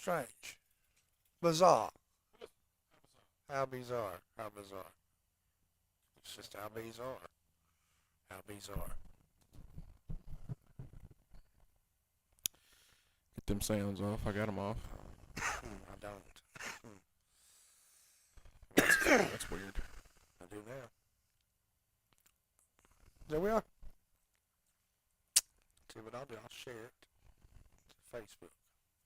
Strange. Bizarre. How bizarre. How bizarre. It's just how bizarre. How bizarre. Get them sounds off. I got them off. I don't. That's weird. I do now. There we are. See what I'll do. I'll share it to Facebook.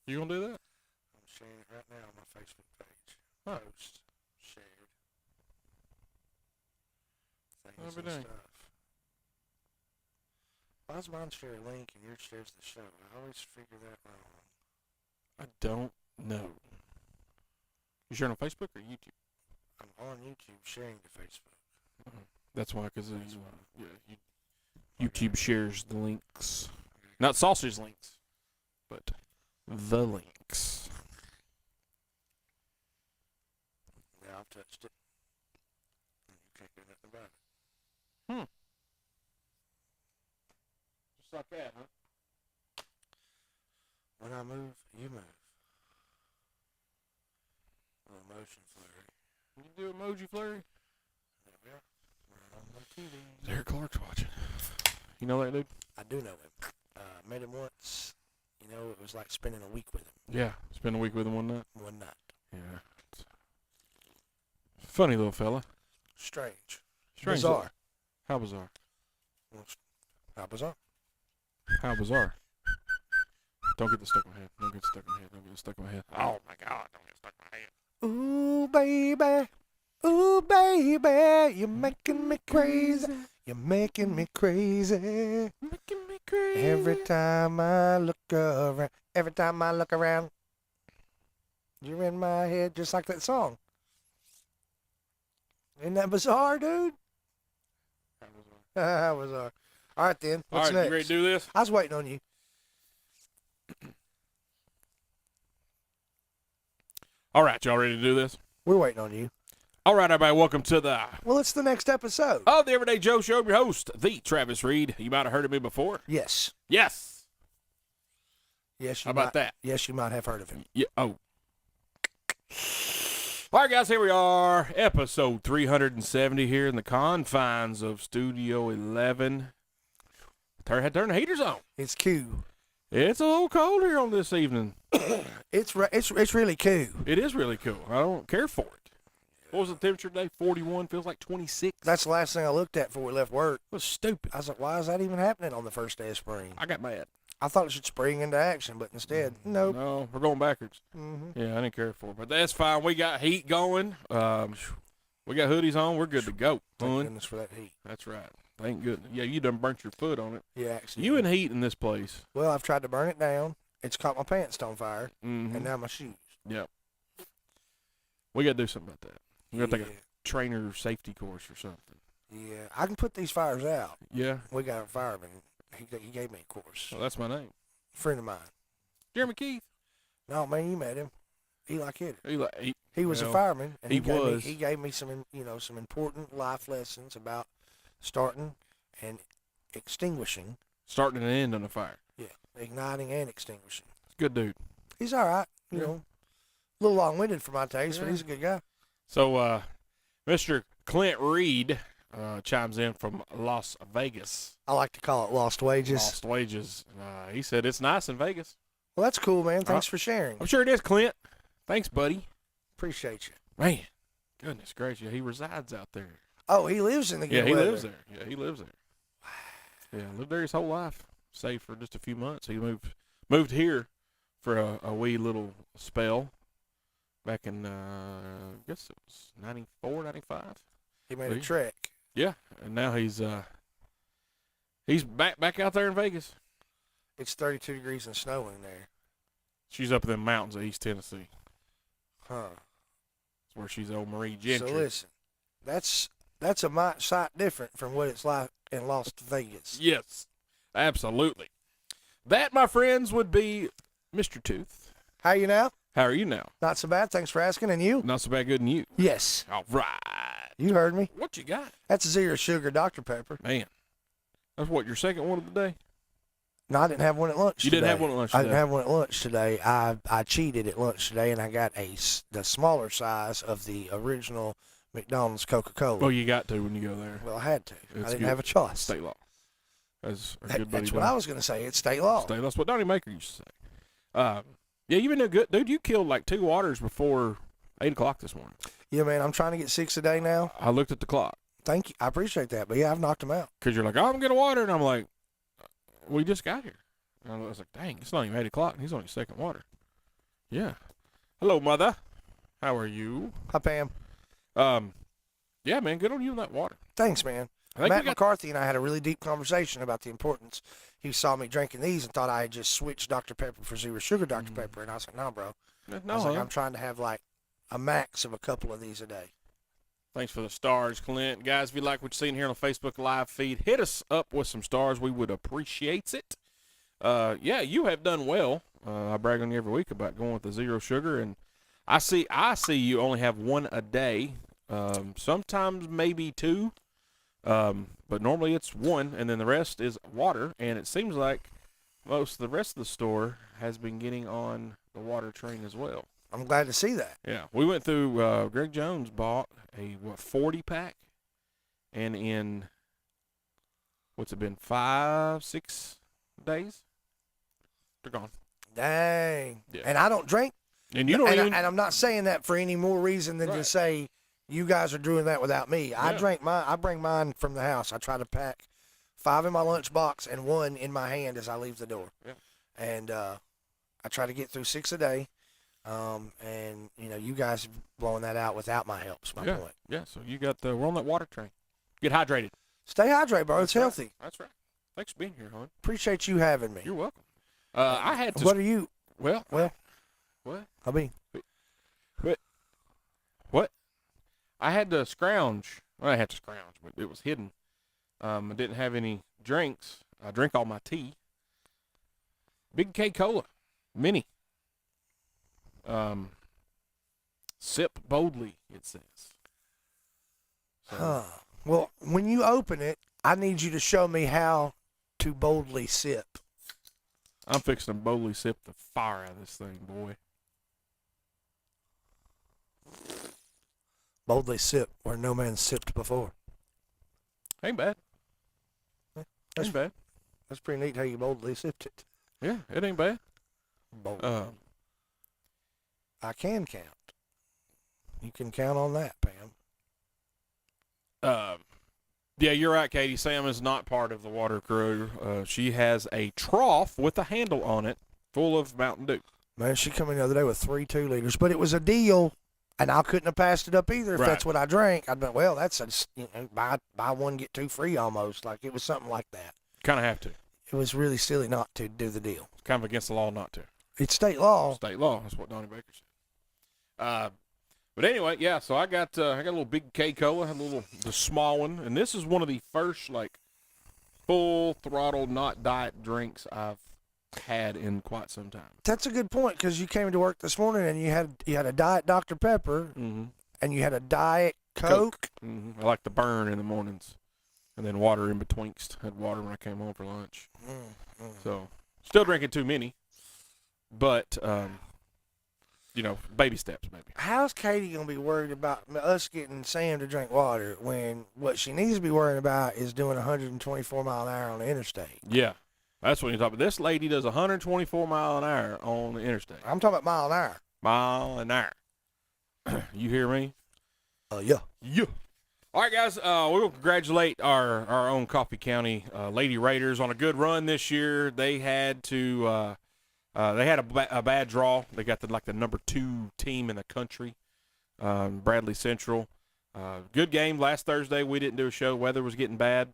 You gonna do that? I'm sharing it right now on my Facebook page. Huh. Post. Shared. Things Every and day. stuff. Why does mine share a link and yours shares the show? I always figure that wrong. I don't know. You sharing on Facebook or YouTube? I'm on YouTube sharing to Facebook. That's why, because That's why. yeah, YouTube shares the links. Not sausage links, but the links. Yeah, I've touched it. And you can't do nothing about it. Just like that, huh? When I move, you move. A little motion flurry. You do emoji flurry? There we are. We're on the TV. Derek Clark's watching. You know that dude? I do know him. Met him once. You know, it was like spending a week with him Yeah. Spent a week with him one night. one night. Yeah. Funny little fella. Strange. Strange. Bizarre. How bizarre? How bizarre. How bizarre. Don't get this stuck in my head. Don't get stuck in my head. Don't get stuck in my head. Oh my God. Don't get stuck in my head. Ooh, baby. Ooh, baby. You're making me crazy. You're making me crazy. Making me crazy. Every time I look around. Every time I look around. You're in my head just like that song. Isn't that bizarre, dude? How bizarre. How bizarre. All right, then. All What's right, next? you ready to do this? I was waiting on you. All right, y'all ready to do this? We're waiting on you. All right, everybody, welcome to the Well, it's the next episode. of the Everyday Joe Show. I'm your host, the Travis Reed. You might have heard of me before. Yes. Yes. Yes, you How about might, that? Yes, you might have heard of him. Yeah. Oh. All right, guys, here we are, episode 370 here in the confines of Studio 11. Had turned the heaters on. It's cool. It's a little cold here on this evening. It's really cool. It is really cool. I don't care for it. What was the temperature today? 41. Feels like 26. That's the last thing I looked at before we left work. It was stupid. I was like, why is that even happening on the first day of spring? I got mad. I thought it should spring into action, but instead, nope. No, we're going backwards. Mm-hmm. Yeah, I didn't care for it. But that's fine. We got heat going. We got hoodies on. We're good to go. Thank Hun. goodness for that heat. That's right. Thank goodness. Yeah, you done burnt your foot on it. Yeah, actually. You in heat in this place. Well, I've tried to burn it down. It's caught my pants on fire, Mm-hmm. and now my shoes. Yep. We got to do something about that. We got to take Yeah. a trainer safety course or something. Yeah, I can put these fires out. Yeah. We got a fireman. He gave me a course. Well, that's my name. Friend of mine. Jeremy Keith. No, man, you met him. He like hit it. He He was a well, fireman, and he he gave was. me, he gave me some, some important life lessons about starting and extinguishing. starting and ending a fire. Yeah, igniting and extinguishing. Good dude. He's all right. You Yeah. know, a little long-winded for my taste, but Yeah. he's a good guy. So, Mr. Clint Reed chimes in from Las Vegas. I like to call it lost wages. Lost wages. He said it's nice in Vegas. Well, that's cool, man. Thanks for sharing. I'm sure it is, Clint. Thanks, buddy. Appreciate you. Man, goodness gracious, he resides out there. Oh, he lives in the good Yeah, he weather. lives there. Yeah, he lives there. Yeah, lived there his whole life, save for just a few months. He moved here for a wee little spell back in, I guess it was 94, 95. He made a See? trek. Yeah, and now he's back out there in Vegas. It's 32 degrees and snowing there. She's up in the mountains of East Tennessee. Huh. That's where she's old Marie Gentry. So listen, that's a sight different from what it's like in Las Vegas. Yes, absolutely. That, my friends, would be Mr. Tooth. How you now? How are you now? Not so bad. Thanks for asking. And you? Not so bad, good, and you. Yes. All right. You heard me. What you got? That's 0 sugar Dr. Pepper. Man, that's what, your second one of the day? No, I didn't have one at lunch You today. didn't have one at lunch I today? didn't have one at lunch today. I cheated at lunch today, and I got the smaller size of the original McDonald's Coca-Cola. Well, you got to when you go there. Well, I had to. I It's didn't good. have a choice. State law. As our good buddy That's what Don- I was going to say. It's state law. State law. That's what Donnie Maker used to say. Yeah, you've been doing good. Dude, you killed like 2 waters before 8 o'clock this morning. Yeah, man, I'm trying to get 6 a day now. I looked at the clock. Thank you. I appreciate that. But, yeah, I've knocked them out. Because you're like, oh, I'm going to water. And I'm like, we just got here. And I was like, dang, it's not even 8 o'clock. And he's on his second water. Yeah. Hello, mother. How are you? Hi, Pam. Yeah, man, good on you on that water. Thanks, man. I think Matt we got McCarthy and I had a really deep conversation about the importance. He saw me drinking these and thought I had just switched Dr. Pepper for zero sugar Dr. Pepper. And I was like, no, bro. I was like, I'm trying to have like a max of a couple of these a day. Thanks for the stars, Clint. Guys, if you like what you're seeing here on the Facebook Live feed, hit us up with some stars. We would appreciate it. Yeah, you have done well. I brag on you every week about going with the zero sugar. And I see you only have 1 a day. Sometimes maybe 2. But normally it's 1, and then the rest is water. And it seems like most of the rest of the store has been getting on the water train as well. I'm glad to see that. Yeah, we went through. Greg Jones bought a 40-pack, and in what's it been 5-6 days, they're gone. Dang. Yeah. And I don't drink. And you don't even. And I'm not saying that for any more reason than Right. to say you guys are doing that without me. I bring mine from the house. I try to pack 5 in my lunch box and 1 in my hand as I leave the door. Yeah. And I try to get through 6 a day. And you guys have blown that out without my help. Is my point. Yeah. So you got we're on that water train. Get hydrated. Stay hydrated, bro. It's That's right. healthy. That's right. Thanks for being here, hon. Appreciate you having me. You're welcome. I had to. What are you? Well. Well. What? I mean, What? I had to scrounge. Well, I had to scrounge, but it was hidden. I didn't have any drinks. I drink all my tea. Big K Cola, mini. Sip boldly, it says. So, well, when you open it, I need you to show me how to boldly sip. I'm fixing to boldly sip the fire out of this thing, boy. Boldly sip where no man sipped before. Ain't bad. That's Ain't bad. That's pretty neat how you boldly sipped it. Yeah, it ain't bad. Bold. I can count. You can count on that, Pam. Yeah, you're right, Katie. Sam is not part of the water crew. She has a trough with a handle on it full of Mountain Dew. Man, she come in the other day with 3 2-liters, but it was a deal, and I couldn't have passed it up either if Right. that's what I drank. I'd been, well, that's buy 1 get 2 free almost. Like it was something like that. Kind of have to. It was really silly not to do the deal. It's kind of against the law not to. It's state law. State law. That's what Donnie Baker said. But anyway, yeah. So I got a little Big K Cola, the small one, and this is one of the first like full throttle, not diet drinks I've had in quite some time. That's a good point because you came to work this morning and you had a diet Dr. Pepper Mm-hmm. and you had a diet Coke. Mm-hmm. I like to burn in the mornings, and then water in betwixt. Had water when I came home for lunch. So still drinking too many, but baby steps maybe. How's Katie gonna be worried about us getting Sam to drink water when what she needs to be worrying about is doing 124 mile an hour on the interstate? Yeah, that's what you're talking about. This lady does 124 mile an hour on the interstate. I'm talking about mile an hour. Mile an hour. You hear me? Yeah. Yeah. All right, guys. We will congratulate our own Coffee County Lady Raiders on a good run this year. They had to. They had a bad draw. They got the number 2 team in the country, Bradley Central. Good game last Thursday. We didn't do a show. Weather was getting bad.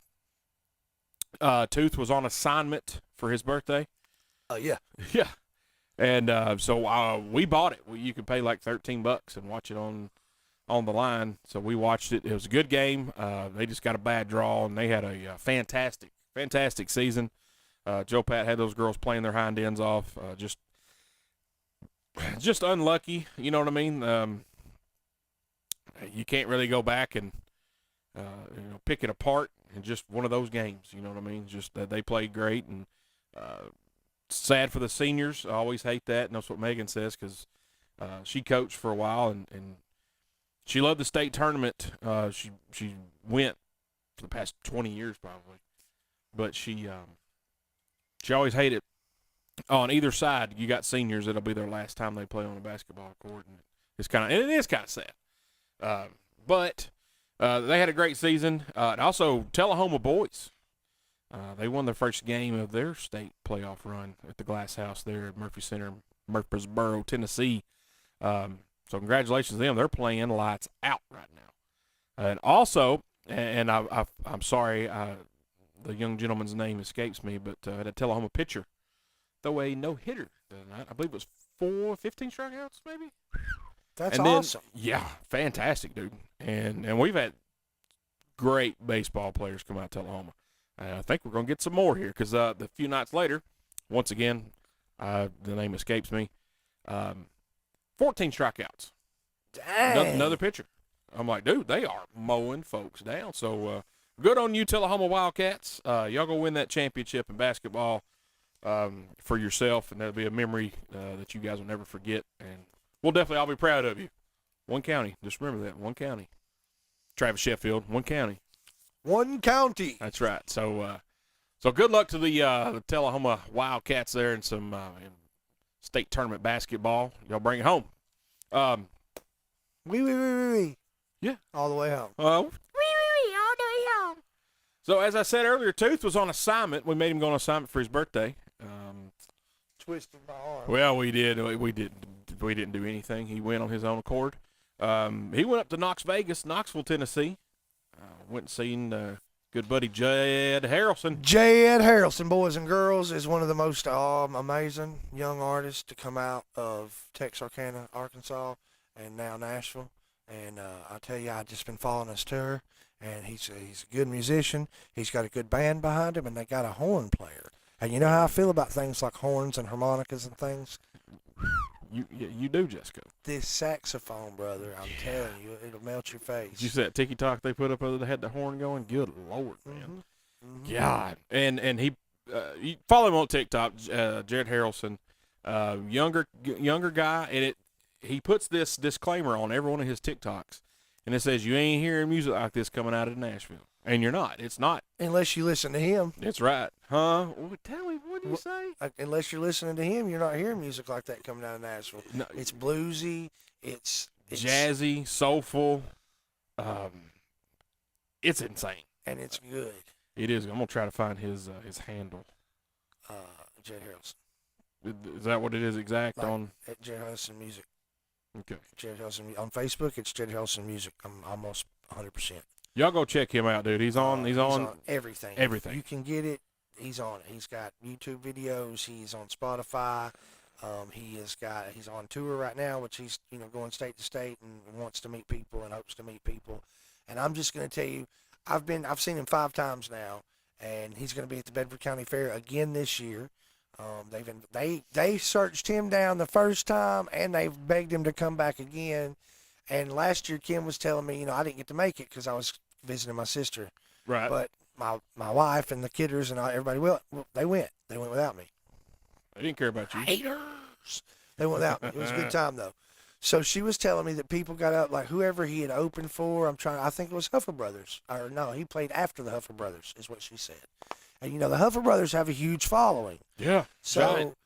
Tooth was on assignment for his birthday. Yeah. Yeah. And so we bought it. You could pay like $13 and watch it on the line. So we watched it. It was a good game. They just got a bad draw, and they had a fantastic season. Joe Pat had those girls playing their hind ends off. Just unlucky. You know what I mean? You can't really go back and pick it apart in just one of those games. You know what I mean? Just they played great, and sad for the seniors. I always hate that, and that's what Megan says because she coached for a while and she loved the state tournament. She went for the past 20 years probably, but she always hated. On either side, you got seniors that'll be their last time they play on a basketball court, and it is kind of sad. But they had a great season. And also, Tullahoma boys, they won their first game of their state playoff run at the Glass House there at Murphy Center, Murfreesboro, Tennessee. So congratulations to them. They're playing lights out right now. And also, and I'm sorry, the young gentleman's name escapes me, but the Tullahoma pitcher throw a no-hitter the other night. I believe it was 15 strikeouts, maybe. That's awesome. Yeah, fantastic, dude. And we've had great baseball players come out of Tullahoma. I think we're going to get some more here because the few nights later, once again, the name escapes me, 14 strikeouts. Dang. Another pitcher. I'm like, dude, they are mowing folks down. So good on you, Tullahoma Wildcats. Y'all go win that championship in basketball for yourself, and that'll be a memory that you guys will never forget. And we'll definitely all be proud of you. One county. Just remember that. One county. Travis Sheffield, one county. One county. That's right. So good luck to the Tullahoma Wildcats there in some state tournament basketball. Y'all bring it home. Wee. Yeah. All the way home. All the way home. So as I said earlier, Tooth was on assignment. We made him go on assignment for his birthday. Twisted my arm. Well, we did. We didn't do anything. He went on his own accord. He went up to Knoxville, Tennessee. Went and seen good buddy Jed Harrelson. Jed Harrelson, boys and girls, is one of the most amazing young artists to come out of Texarkana, Arkansas, and now Nashville. And I tell you, I've just been following his tour, and he's a good musician. He's got a good band behind him, and they got a horn player. And you know how I feel about things like horns and harmonicas and things? You do, Jessica. This saxophone, brother, I'm telling you, it'll melt your face. Did you see that TikTok they put up where they had the horn going? Good Lord, man. Mm-hmm. God. And he, you follow him on TikTok, Jared Harrelson, younger guy, and he puts this disclaimer on every one of his TikToks, and it says, you ain't hearing music like this coming out of Nashville. And you're not. It's not. Unless you listen to him. That's right. Huh? Well, tell me, what do you say? Unless you're listening to him, you're not hearing music like that coming out of Nashville. No. It's bluesy. It's jazzy, soulful. It's insane. And it's good. It is. I'm going to try to find his handle. Jed Harrelson. Is that what it is exact on? At Jed Harrelson Music. Okay. Jed Harrelson. On Facebook, it's Jed Harrelson Music. I'm almost 100%. Y'all go check him out, dude. He's on everything. Everything. You can get it. He's on it. He's got YouTube videos. He's on Spotify. He's on tour right now, which he's going state to state and wants to meet people and hopes to meet people. And I'm just going to tell you, I've seen him 5 times now, and he's going to be at the Bedford County Fair again this year. They searched him down the first time, and they've begged him to come back again. And last year, Kim was telling me, I didn't get to make it because I was visiting my sister. Right. But my wife and the kidders and everybody, they went. They went without me. They didn't care about you. Haters. They went without me. It was a good time, though. So she was telling me that people got up, like whoever he had opened for, I think it was Huffer Brothers. Or no, he played after the Huffer Brothers, is what she said. And, the Huffer Brothers have a huge following. Yeah. So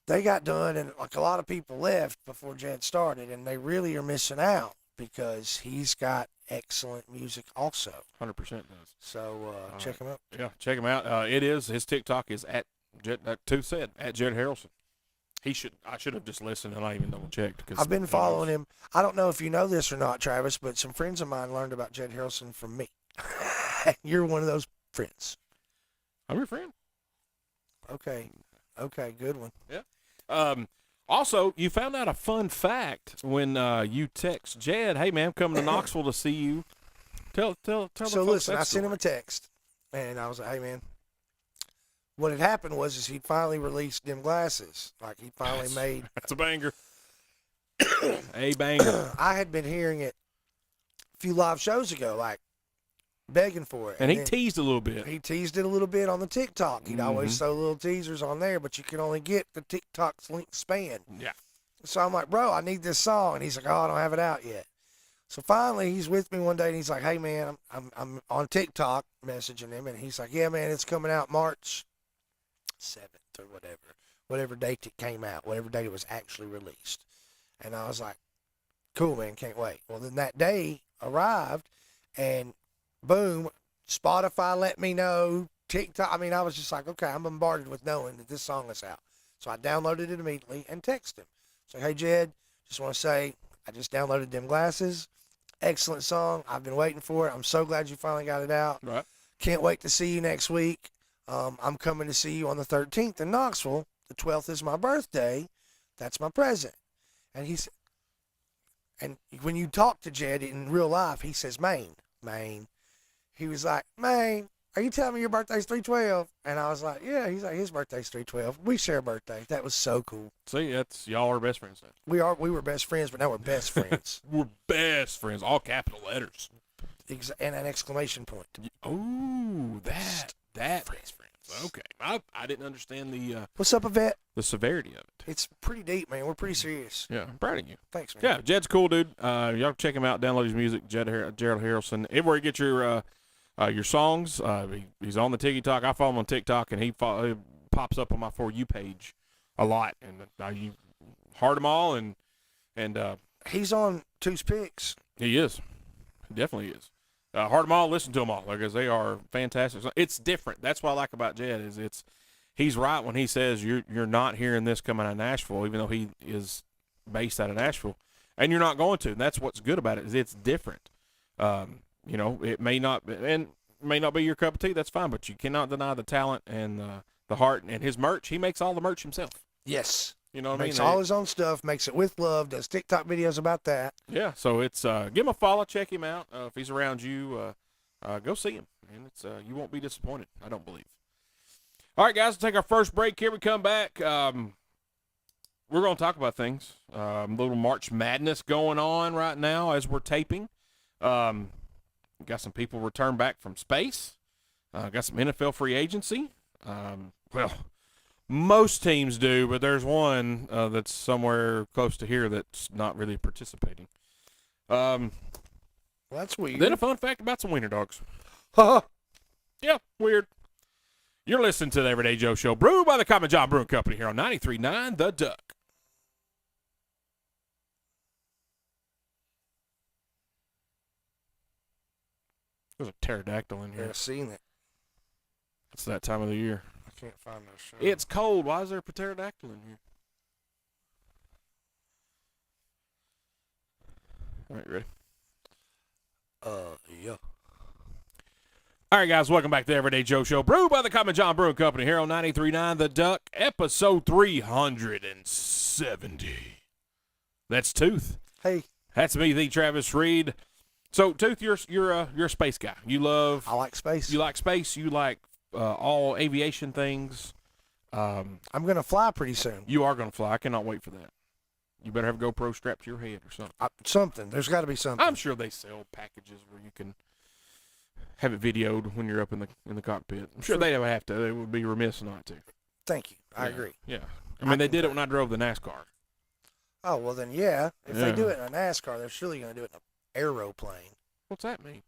they got done, and like a lot of people left before Jed started, and they really are missing out because he's got excellent music also. 100% does. So check him out. Yeah, check him out. His TikTok is at Jed Harrelson. I should have just listened and not even double checked. I've been following him. I don't know if you know this or not, Travis, but some friends of mine learned about Jed Harrelson from me. You're one of those friends. I'm your friend. Okay, good one. Yeah. Also, you found out a fun fact when you text Jed, "Hey man, I'm coming to Knoxville to see you." Tell. So listen, I sent him a text, and I was like, "Hey man." What had happened was he finally released them glasses. Like he finally made. That's a banger. A banger. I had been hearing it a few live shows ago. Like begging for it. And he teased a little bit. He teased it a little bit on the TikTok. He'd always throw little teasers on there, but you can only get the TikTok's link span. Yeah. So I'm like, bro, I need this song. And he's like, oh, I don't have it out yet. So finally, he's with me one day, and he's like, hey, man, I'm on TikTok messaging him, and he's like, yeah, man, it's coming out March 7th or whatever date it came out, whatever date it was actually released. And I was like, cool, man, can't wait. Well, then that day arrived, and boom, Spotify let me know, TikTok. I mean, I was just like, okay, I'm bombarded with knowing that this song is out. So I downloaded it immediately and texted him. So, hey, Jed, just want to say I just downloaded them glasses. Excellent song. I've been waiting for it. I'm so glad you finally got it out. Right. Can't wait to see you next week. I'm coming to see you on the 13th in Knoxville. The 12th is my birthday. That's my present. And he's, and when you talk to Jed in real life, he says, Maine. He was like, Maine, are you telling me your birthday's 3/12? And I was like, yeah. He's like, his birthday's 3/12. We share a birthday. That was so cool. See, y'all are best friends then. We were best friends, but now we're best friends. We're best friends, all capital letters. And an exclamation point. Oh, that best friends. Okay. I didn't understand the What's up, Yvette? the severity of it. It's pretty deep, man. We're pretty serious. Yeah, I'm proud of you. Thanks, man. Yeah, Jed's cool, dude. Y'all check him out. Download his music, Gerald Harrelson. Everywhere you get your songs, he's on the TikTok. I follow him on TikTok, and he pops up on my For You page a lot. And you heart them all, and he's on Two's Picks. he is. He definitely is. Heart them all, listen to them all, because they are fantastic. It's different. That's what I like about Jed is he's right when he says you're not hearing this coming out of Nashville, even though he is based out of Nashville, and you're not going to. And that's what's good about it is it's different. It may not be your cup of tea. That's fine, but you cannot deny the talent and the heart and his merch. He makes all the merch himself. Yes. You know what I mean? Makes all his own stuff, makes it with love, does TikTok videos about that. Yeah, so it's give him a follow, check him out. If he's around you, go see him, and it's you won't be disappointed. I don't believe. All right, guys, we'll take our first break. Here we come back. We're going to talk about things. A little March Madness going on right now as we're taping. Got some people return back from space. Got some NFL free agency. Most teams do, but there's one that's somewhere close to here that's not really participating. Well, that's weird. Then a fun fact about some wiener dogs. Ha Yeah, weird. You're listening to the Everyday Joe Show, brewed by the Common John Brewing Company here on 93.9 The Duck. There's a pterodactyl in here. I've seen it. It's that time of the year. I can't find no show. It's cold. Why is there a pterodactyl in here? All right, ready? Yeah. All right, guys, welcome back to the Everyday Joe Show, brewed by the Common John Brewing Company here on 93.9 The Duck, episode 370. That's Tooth. Hey. That's me, the Travis Reed. So, Tooth, you're a space guy. You love. I like space. You like space. You like all aviation things. I'm gonna fly pretty soon. You are gonna fly. I cannot wait for that. You better have a GoPro strapped to your head or something. Something. There's got to be something. I'm sure they sell packages where you can have it videoed when you're up in the cockpit. I'm sure they would have to. They would be remiss not to. Thank you. I agree. Yeah. I mean, they did it when I drove the NASCAR. Oh, well then, yeah. If they do it in a NASCAR, they're surely going to do it in an aeroplane. What's that mean?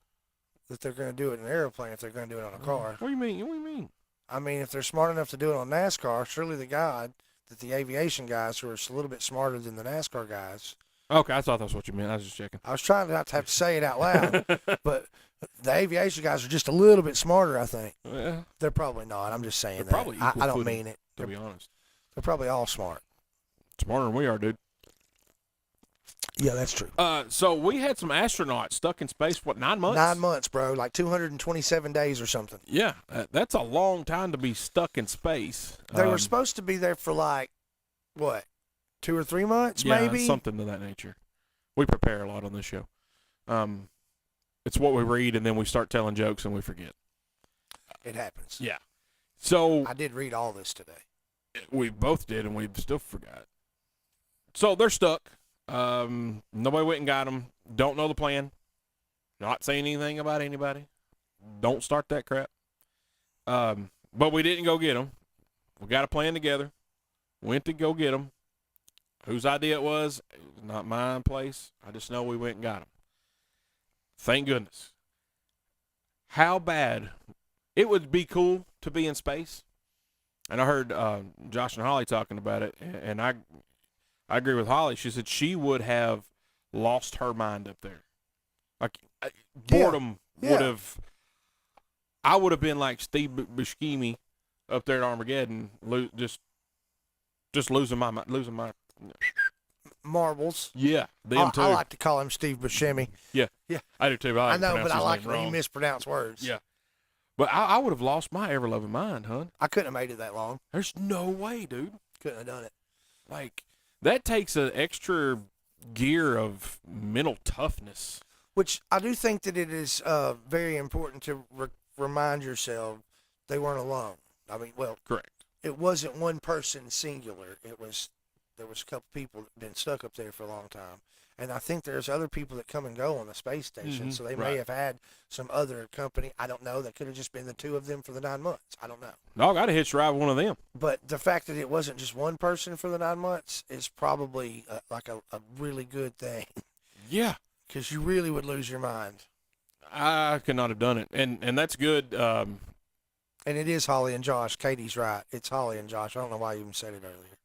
That they're going to do it in an airplane if they're going to do it on a car. What do you mean? What do you mean? I mean, if they're smart enough to do it on NASCAR, surely that the aviation guys who are a little bit smarter than the NASCAR guys. Okay, I thought that's what you meant. I was just checking. I was trying not to have to say it out loud, but the aviation guys are just a little bit smarter, I think. Yeah. They're probably not. I'm just saying They're that. probably equal I don't footing, mean it. To be honest. They're probably all smart. Smarter than we are, dude. Yeah, that's true. So we had some astronauts stuck in space, 9 months? 9 months, bro. Like 227 days or something. Yeah, that's a long time to be stuck in space. They were supposed to be there for like, what, 2 or 3 months, maybe? Something to that nature. We prepare a lot on this show. It's what we read, and then we start telling jokes, and we forget. It happens. Yeah. So I did read all this today. We both did, and we still forgot. So they're stuck. Nobody went and got them. Don't know the plan. Not saying anything about anybody. don't start that crap. But we didn't go get them. We got a plan together. Went to go get them. Whose idea it was not my place. I just know we went and got them. Thank goodness. How bad it would be cool to be in space. And I heard Josh and Holly talking about it, and I agree with Holly. She said she would have lost her mind up there. Like boredom would have. I would have been like Steve Buscemi up there at Armageddon, just losing my marbles. Yeah, them too. I like to call him Steve Buscemi. Yeah, I do too. But I know, but I like when you mispronounce words. Yeah, but I would have lost my ever-loving mind, hon. I couldn't have made it that long. There's no way, dude. Couldn't have done it. Like that takes an extra gear of mental toughness. Which I do think that it is very important to remind yourself they weren't alone. I mean, well, correct. It wasn't one person singular. There was a couple people that have been stuck up there for a long time. And I think there's other people that come and go on the space station, so they may have had some other company. I don't know. That could have just been the two of them for the 9 months. I don't know. No, I got to hitch ride one of them. But the fact that it wasn't just one person for the 9 months is probably like a really good thing. Yeah. Because you really would lose your mind. I could not have done it. And that's good. And it is Holly and Josh. Katie's right. It's Holly and Josh. I don't know why you even said it earlier.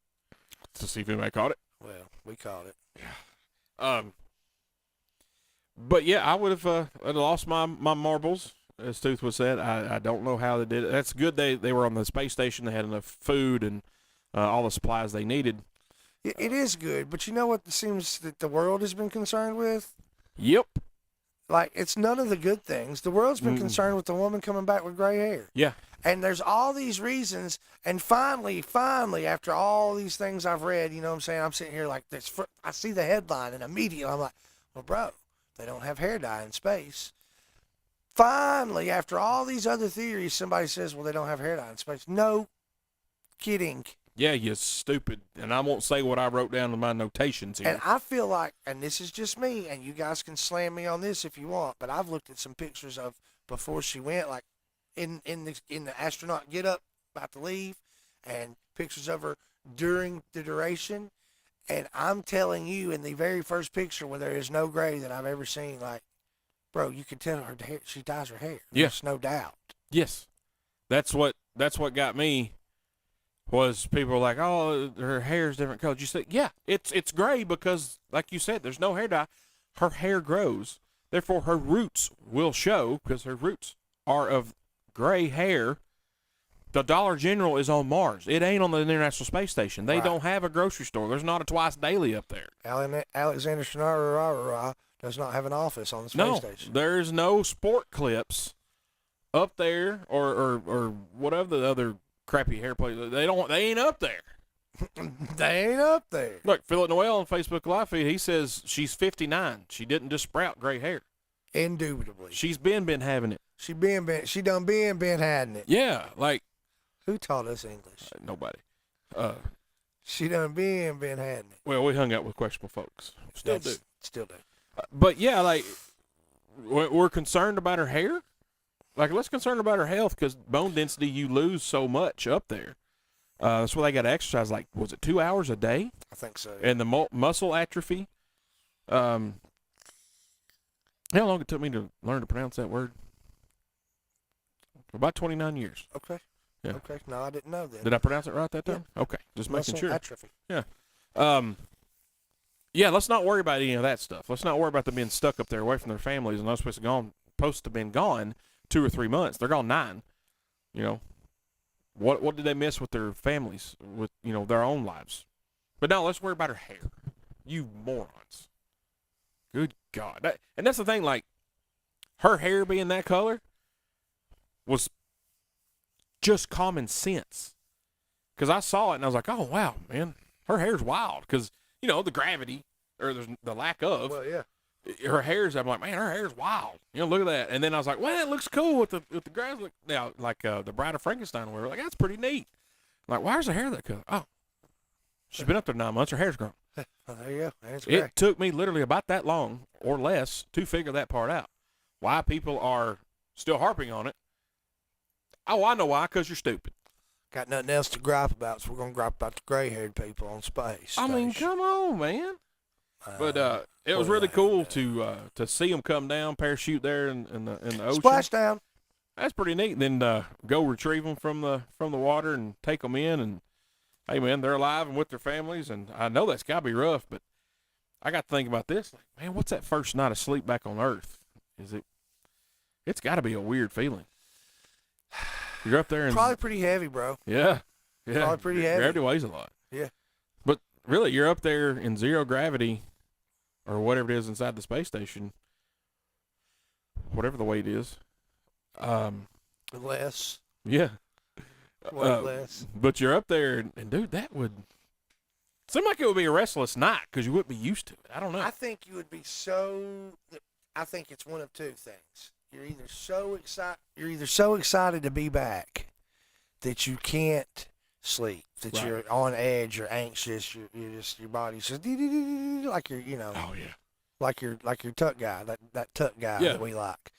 To see if anybody caught it. Well, we caught it. Yeah. But yeah, I would have lost my marbles, as Tooth was said. I don't know how they did it. That's good. They were on the space station. They had enough food and all the supplies they needed. It is good, but you know what it seems that the world has been concerned with? Yep. Like, it's none of the good things. The world's been concerned with the woman coming back with gray hair. Yeah. And there's all these reasons. And finally, after all these things I've read, you know what I'm saying? I'm sitting here like this. I see the headline, and immediately I'm like, well, bro, they don't have hair dye in space. Finally, after all these other theories, somebody says, well, they don't have hair dye in space. No kidding. Yeah, you stupid. And I won't say what I wrote down in my notations here. And I feel like, and this is just me, and you guys can slam me on this if you want, but I've looked at some pictures of before she went, like in the astronaut get up about to leave, and pictures of her during the duration. And I'm telling you, in the very first picture where there is no gray that I've ever seen, like, bro, you can tell her hair, she dyes her hair. Yes. There's no doubt. Yes. That's what got me. Was people were like, oh, her hair's different colors. You said, yeah, it's gray because, like you said, there's no hair dye. Her hair grows. Therefore, her roots will show because her roots are of gray hair. The Dollar General is on Mars. It ain't on the International Space Station. They don't have a grocery store. There's not a Twice Daily up there. Alexander Shannara does not have an office on the space station. There's no Sport Clips up there or whatever the other crappy hair place. They ain't up there. They ain't up there. Look, Philip Noel on Facebook Live feed, he says she's 59. She didn't just sprout gray hair. Indubitably. She's been having it. She done been having it. Yeah, like. Who taught us English? Nobody. She done been having it. Well, we hung out with questionable folks. Still do. But yeah, like, we're concerned about her hair. Like, let's concern about her health because bone density, you lose so much up there. That's why they got to exercise, like, was it 2 hours a day? I think so. And the muscle atrophy. How long it took me to learn to pronounce that word? About 29 years. Okay. Yeah. Okay. No, I didn't know that. Did I pronounce it right that time? Yeah. Okay. Just making sure. Muscle atrophy. Yeah. Yeah, let's not worry about any of that stuff. Let's not worry about them being stuck up there away from their families and not supposed to have been gone 2 or 3 months. They're gone 9. You know, what did they miss with their families, with, you know, their own lives? But now let's worry about her hair. You morons. Good God. And that's the thing, like, her hair being that color was just common sense. Because I saw it and I was like, oh, wow, man, her hair's wild. Because, you know, the gravity, or the lack of. Well, yeah. Her hair's, I'm like, man, her hair's wild. You know, look at that. And then I was like, well, it looks cool with the grass. Now, like the Bride of Frankenstein, where we're like, that's pretty neat. I'm like, why is her hair that color? Oh, she's been up there 9 months. Her hair's grown. Well, there you go. And it's gray. It took me literally about that long or less to figure that part out. Why people are still harping on it. Oh, I know why. 'Cause you're stupid. Got nothing else to gripe about, so we're gonna gripe about the gray-haired people on space. I mean, come on, man. But it was really cool to see them come down, parachute there in the ocean. Splash down. That's pretty neat. Then go retrieve them from the water and take them in, and hey, man, they're alive and with their families. And I know that's got to be rough, but I got to think about this. Like, man, what's that first night of sleep back on Earth? It's got to be a weird feeling. You're up there and probably pretty heavy, bro. Yeah. Probably pretty heavy. Gravity weighs a lot. Yeah. But really, you're up there in zero gravity, or whatever it is inside the space station, whatever the weight is. Less. Yeah. Way less. But you're up there, and dude, that would seem like it would be a restless night because you wouldn't be used to it. I don't know. I think you would be I think it's one of two things. You're either so excited to be back that you can't sleep, that Right. you're on edge, you're anxious, you're just your body's just like you're, Oh yeah. like your tuck guy, that tuck guy Yeah. that we like,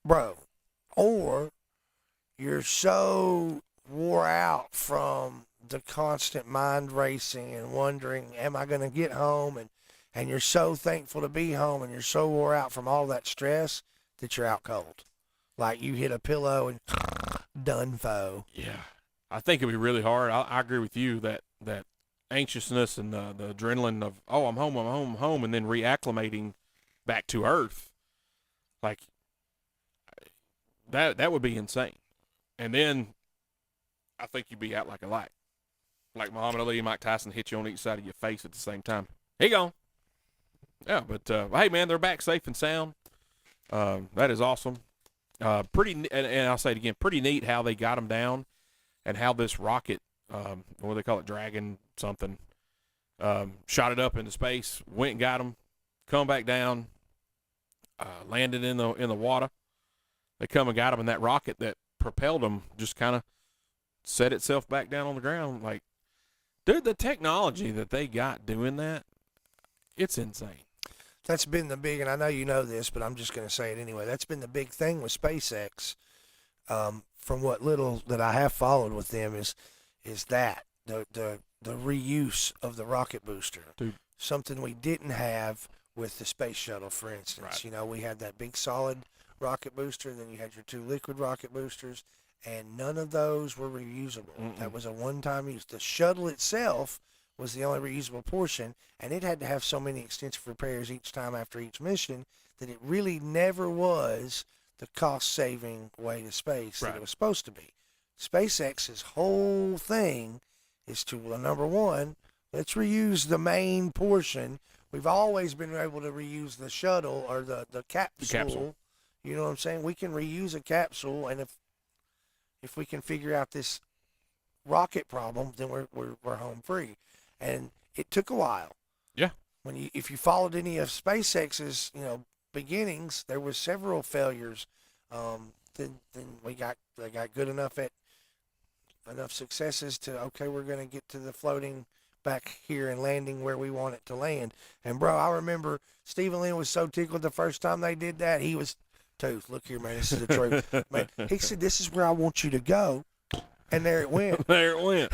bro, or you're so wore out from the constant mind racing and wondering, am I going to get home? And you're so thankful to be home, and you're so wore out from all that stress that you're out cold. Like you hit a pillow and done fo. Yeah. I think it'd be really hard. I agree with you that anxiousness and the adrenaline of, oh, I'm home, and then reacclimating back to Earth, like that would be insane. And then I think you'd be out like a light. Like Muhammad Ali and Mike Tyson hit you on each side of your face at the same time. He gone. Yeah, but hey, man, they're back safe and sound. That is awesome. And I'll say it again, pretty neat how they got them down and how this rocket, what do they call it, Dragon something, shot it up into space, went and got them, come back down, landed in the water. They come and got them, and that rocket that propelled them just kind of set itself back down on the ground. Like, dude, the technology that they got doing that, it's insane. That's been the big, and I know you know this, but I'm just going to say it anyway. That's been the big thing with SpaceX. From what little that I have followed with them is that the reuse of the rocket booster. Dude. Something we didn't have with the space shuttle, for instance. Right. We had that big solid rocket booster, then you had your two liquid rocket boosters, and none of those were reusable. Mm-mm. That was a one-time use. The shuttle itself was the only reusable portion, and it had to have so many extensive repairs each time after each mission that it really never was the cost-saving way to space that it was supposed to be. SpaceX's whole thing is to, well, number one, let's reuse the main portion. We've always been able to reuse the shuttle or the capsule. The capsule. You know what I'm saying? We can reuse a capsule, and if we can figure out this rocket problem, then we're home free. And it took a while. Yeah. If you followed any of SpaceX's beginnings, there was several failures. Then they got good enough at enough successes to, okay, we're going to get to the floating back here and landing where we want it to land. And bro, I remember Stephen Lynn was so tickled the first time they did that. He was, Tooth, look here, man, this is the truth. Man, he said, this is where I want you to go. And there it went. There it went.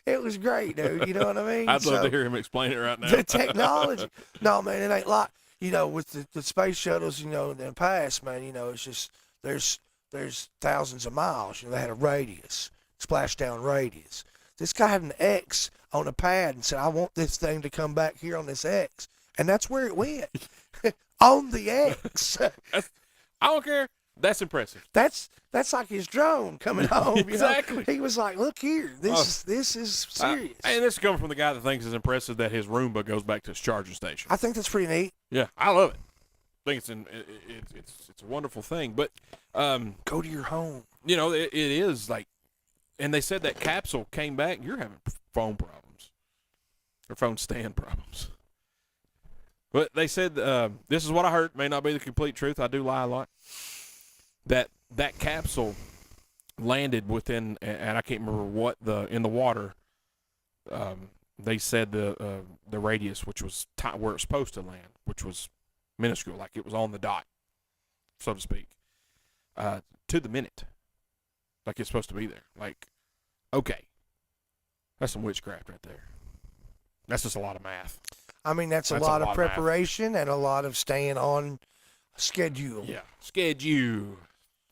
It was great, dude. You know what I mean? I'd love to hear him explain it right now. The technology. No, man, it ain't like, with the space shuttles, in the past, man, it's just, there's thousands of miles. They had a radius, splashdown radius. This guy had an X on a pad and said, I want this thing to come back here on this X. And that's where it went. On the X. I don't care. That's impressive. That's like his drone coming home. Exactly. He was like, look here, this is serious. And this is coming from the guy that thinks it's impressive that his Roomba goes back to his charging station. I think that's pretty neat. Yeah, I love it. I think it's a wonderful thing. But go to your home. It is like, and they said that capsule came back. You're having phone problems or phone stand problems. But they said this is what I heard. May not be the complete truth. I do lie a lot. That capsule landed within, and I can't remember what in the water. They said the radius, which was where it's supposed to land, which was minuscule, like it was on the dot, so to speak. to the minute, like it's supposed to be there. Like, okay, that's some witchcraft right there. That's just a lot of math. I mean, that's a lot of preparation and a lot of staying on schedule. Yeah, schedule.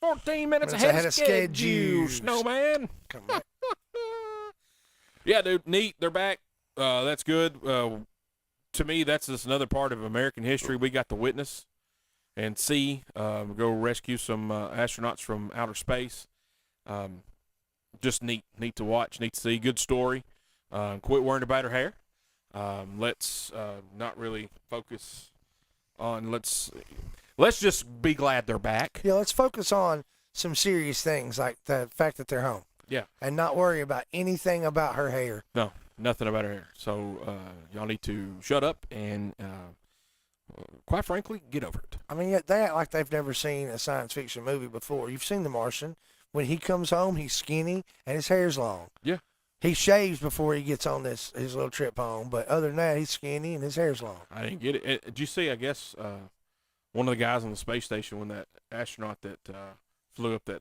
14 minutes ahead of schedule, Snowman. Come on. Yeah, dude, neat. They're back. That's good. To me, that's just another part of American history we got to witness and see. Go rescue some astronauts from outer space. Just neat to watch, neat to see. Good story. Quit worrying about her hair. Let's not really focus on. Let's just be glad they're back. Yeah, let's focus on some serious things like the fact that they're home. Yeah. And not worry about anything about her hair. No, nothing about her hair. So y'all need to shut up and, quite frankly, get over it. I mean, they act like they've never seen a science fiction movie before. You've seen The Martian. When he comes home, he's skinny and his hair's long. Yeah. He shaves before he gets on his little trip home. But other than that, he's skinny and his hair's long. I didn't get it. Did you see, I guess, one of the guys on the space station, when that astronaut that flew up the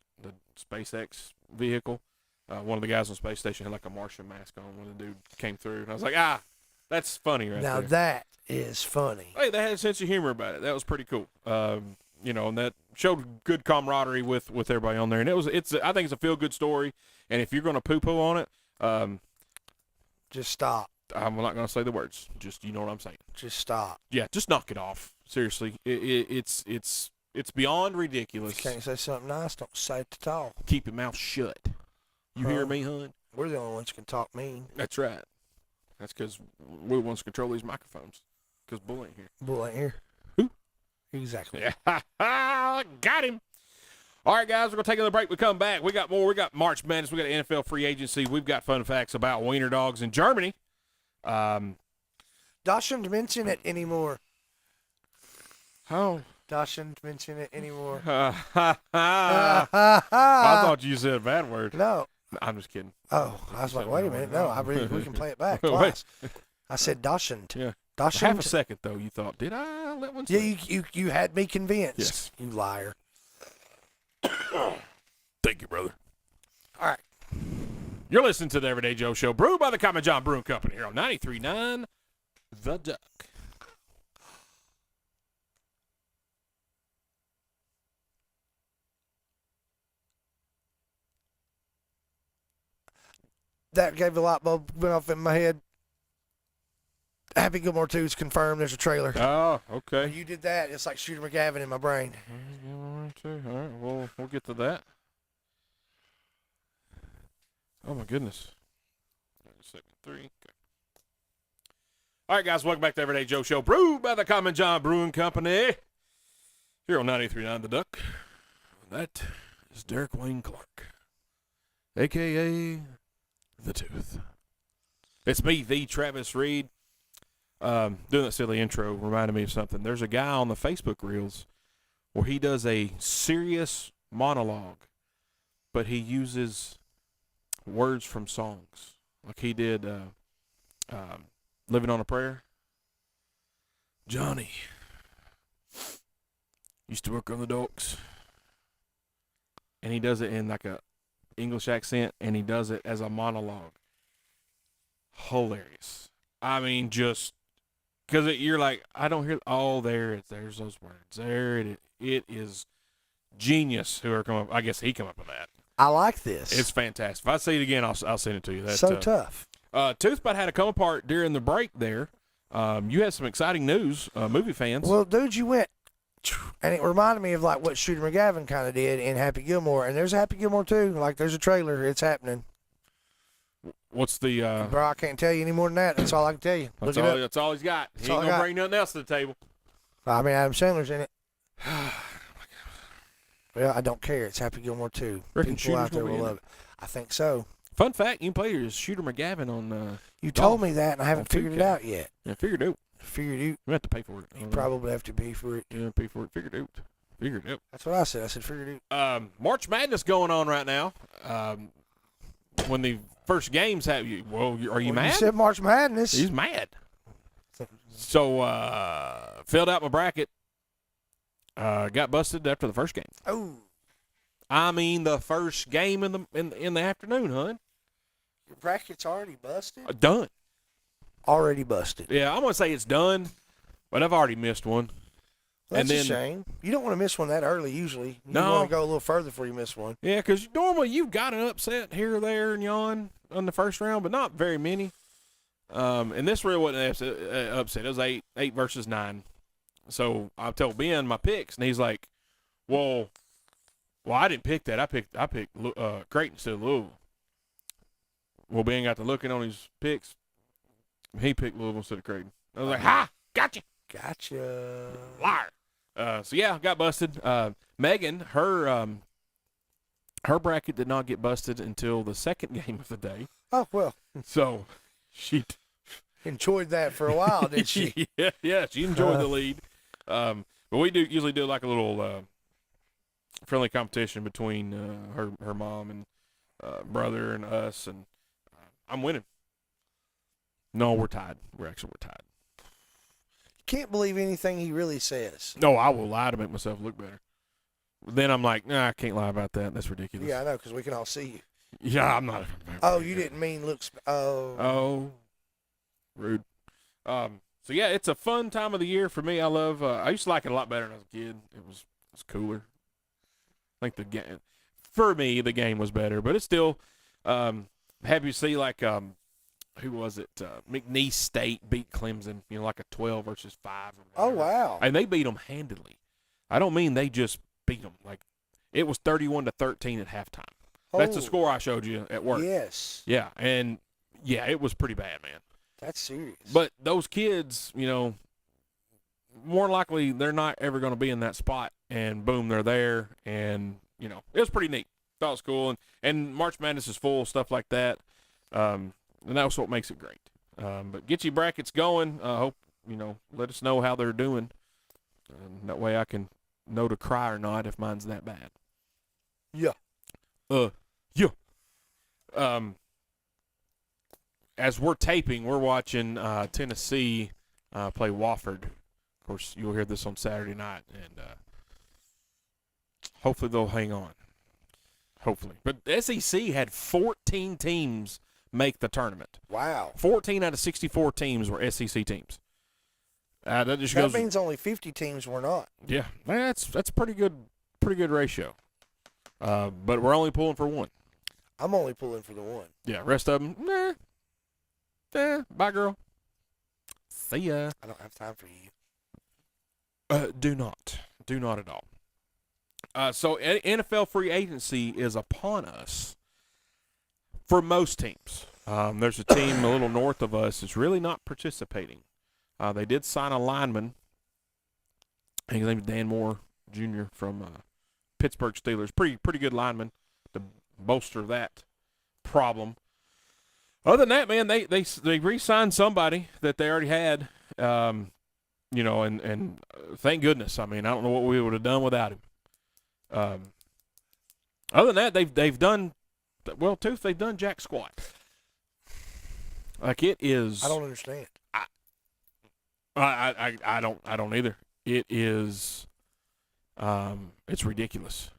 SpaceX vehicle, one of the guys on the space station had like a Martian mask on when the dude came through. And I was like, that's funny right now there. That is funny. Hey, they had a sense of humor about it. That was pretty cool. And that showed good camaraderie with everybody on there. And I think it's a feel-good story. And if you're going to poo-poo on it, just stop. I'm not going to say the words. Just, you know what I'm saying. Just stop. Yeah, just knock it off. Seriously. It's beyond ridiculous. If you can't say something nice, don't say it at all. Keep your mouth shut. You hear me, hon? We're the only ones who can talk mean. That's right. That's because we're the ones who control these microphones. Because Bull ain't here. Bull ain't here. Who? Exactly. Yeah. Got him. All right, guys, we're going to take another break. We come back. We got more. We got March Madness. We got NFL free agency. We've got fun facts about wiener dogs in Germany. Doesn't mention it anymore. Oh. Doesn't mention it anymore. I thought you said a bad word. No. I'm just kidding. Oh, I was like, wait a minute. No, we can play it back twice. I said doesn't. Yeah. Doesn't. Half a second, though, you thought, did I let one say? Yeah, you had me convinced. Yes. You liar. Thank you, brother. All right. You're listening to the Everyday Joe Show, brewed by the Common John Brewing Company here on 93.9 The Duck. That gave a light bulb went off in my head. Happy Gilmore 2 is confirmed. There's a trailer. Oh, okay. When you did that, it's like Shooter McGavin in my brain. All right, we'll get to that. Oh, my goodness. Second, 3. Okay. All right, guys, welcome back to Everyday Joe Show, brewed by the Common John Brewing Company here on 93.9 The Duck. That is Derek Wayne Clark, a.k.a. The Tooth. It's me, the Travis Reed. Doing that silly intro reminded me of something. There's a guy on the Facebook Reels where he does a serious monologue, but he uses words from songs. Like he did Living on a Prayer. Johnny used to work on the docks. And he does it in like a English accent, and he does it as a monologue. Hilarious. I mean, just because you're like, I don't hear. Oh, there's those words. There it is. It is genius. Whoever come up, I guess he come up with that. I like this. It's fantastic. If I see it again, I'll send it to you. That's so tough. Toothbite had to come apart during the break there. You had some exciting news, movie fans. Well, dude, you went, and it reminded me of like what Shooter McGavin kind of did in Happy Gilmore, and there's a Happy Gilmore too. Like there's a trailer. It's happening. What's the? Bro, I can't tell you any more than that. That's all I can tell you. That's all he's got. He ain't gonna bring nothing else to the table. I mean, Adam Sandler's in it. Well, I don't care. It's Happy Gilmore 2. People out there will love it. I think so. Fun fact, you can play your Shooter McGavin on You told me that, and I haven't figured it out yet. Yeah, figured it out. Figured it out. You have to pay for it. You probably have to pay for it. Yeah, pay for it. Figured it out. Figured it out. That's what I said. I said figured it out. March Madness going on right now. When the first games have you, are you mad? You said March Madness. He's mad. So, filled out my bracket. Got busted after the first game. Oh. I mean, the first game in the afternoon, hun. Your bracket's already busted? Done. Already busted. Yeah, I'm going to say it's done, but I've already missed one. Well, that's and then, a shame. You don't want to miss one that early usually. You No. want to go a little further before you miss one. Yeah, because normally you've got an upset here or there and yon on the first round, but not very many. And this really wasn't an upset. It was 8 versus 9. So I told Ben my picks, and he's like, well, I didn't pick that. I picked Creighton instead of Louisville. Well, Ben got to looking on his picks. He picked Louisville instead of Creighton. I was like, ha, gotcha. Liar. So yeah, got busted. Megan, her bracket did not get busted until the second game of the day. Oh, well. So she enjoyed that for a while, did she? yeah, she enjoyed the lead. But we usually do like a little friendly competition between her mom and brother and us, and I'm winning. No, we're tied. We're tied. Can't believe anything he really says. No, I will lie to make myself look better. Then I'm like, nah, I can't lie about that. That's ridiculous. Yeah, I know, because we can all see you. Yeah, I'm not. Oh, you didn't mean looks. Oh, rude. So yeah, it's a fun time of the year for me. I love. I used to like it a lot better when I was a kid. It was cooler. I think the game, for me, the game was better, but it's still happy to see like who was it? McNeese State beat Clemson. You know, like a 12 versus 5. Oh wow! And they beat them handily. I don't mean they just beat them. Like it was 31-13 at halftime. That's the score I showed you at work. Yes. Yeah, and yeah, it was pretty bad, man. That's serious. But those kids, you know, more than likely they're not ever going to be in that spot, and boom, they're there, and you know, it was pretty neat. Thought it was cool, and March Madness is full, stuff like that, and that's what makes it great. But get your brackets going. Hope you know. Let us know how they're doing, and that way I can know to cry or not if mine's that bad. Yeah. Yeah. As we're taping, we're watching Tennessee play Wofford. Of course, you'll hear this on Saturday night, and hopefully they'll hang on. Hopefully. But SEC had 14 teams make the tournament. Wow. 14 out of 64 teams were SEC teams. That just that means only 50 teams were not. Yeah, that's pretty good ratio. But we're only pulling for one. I'm only pulling for the one. Yeah, rest of them, nah. Bye, girl. See ya. I don't have time for you. Do not at all. So NFL free agency is upon us for most teams. There's a team a little north of us that's really not participating. They did sign a lineman. I think his name is Dan Moore Jr. from Pittsburgh Steelers. Pretty good lineman to bolster that problem. Other than that, man, they re-signed somebody that they already had, you know, and thank goodness. I mean, I don't know what we would have done without him. Other than that, they've done well. Tooth, they've done jack squat. Like it is. I don't understand. I don't either. It is. It's ridiculous.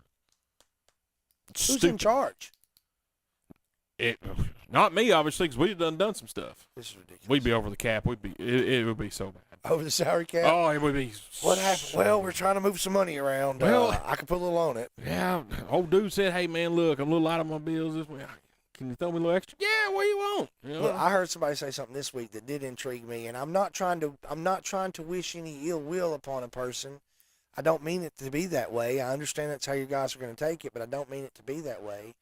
It's Who's stupid. in charge? Not me, obviously, because we've done some stuff. This is ridiculous. We'd be over the cap. It would be so bad. Over the salary cap? Oh, it would be. What happened? Well, we're trying to move some money around. Well, I could put a little on it. Yeah, old dude said, "Hey man, look, I'm a little out of my bills this week. Can you throw me a little extra?" Yeah, what do you want? You know? Look, I heard somebody say something this week that did intrigue me, and I'm not trying to wish any ill will upon a person. I don't mean it to be that way. I understand that's how you guys are going to take it, but I don't mean it to be that way.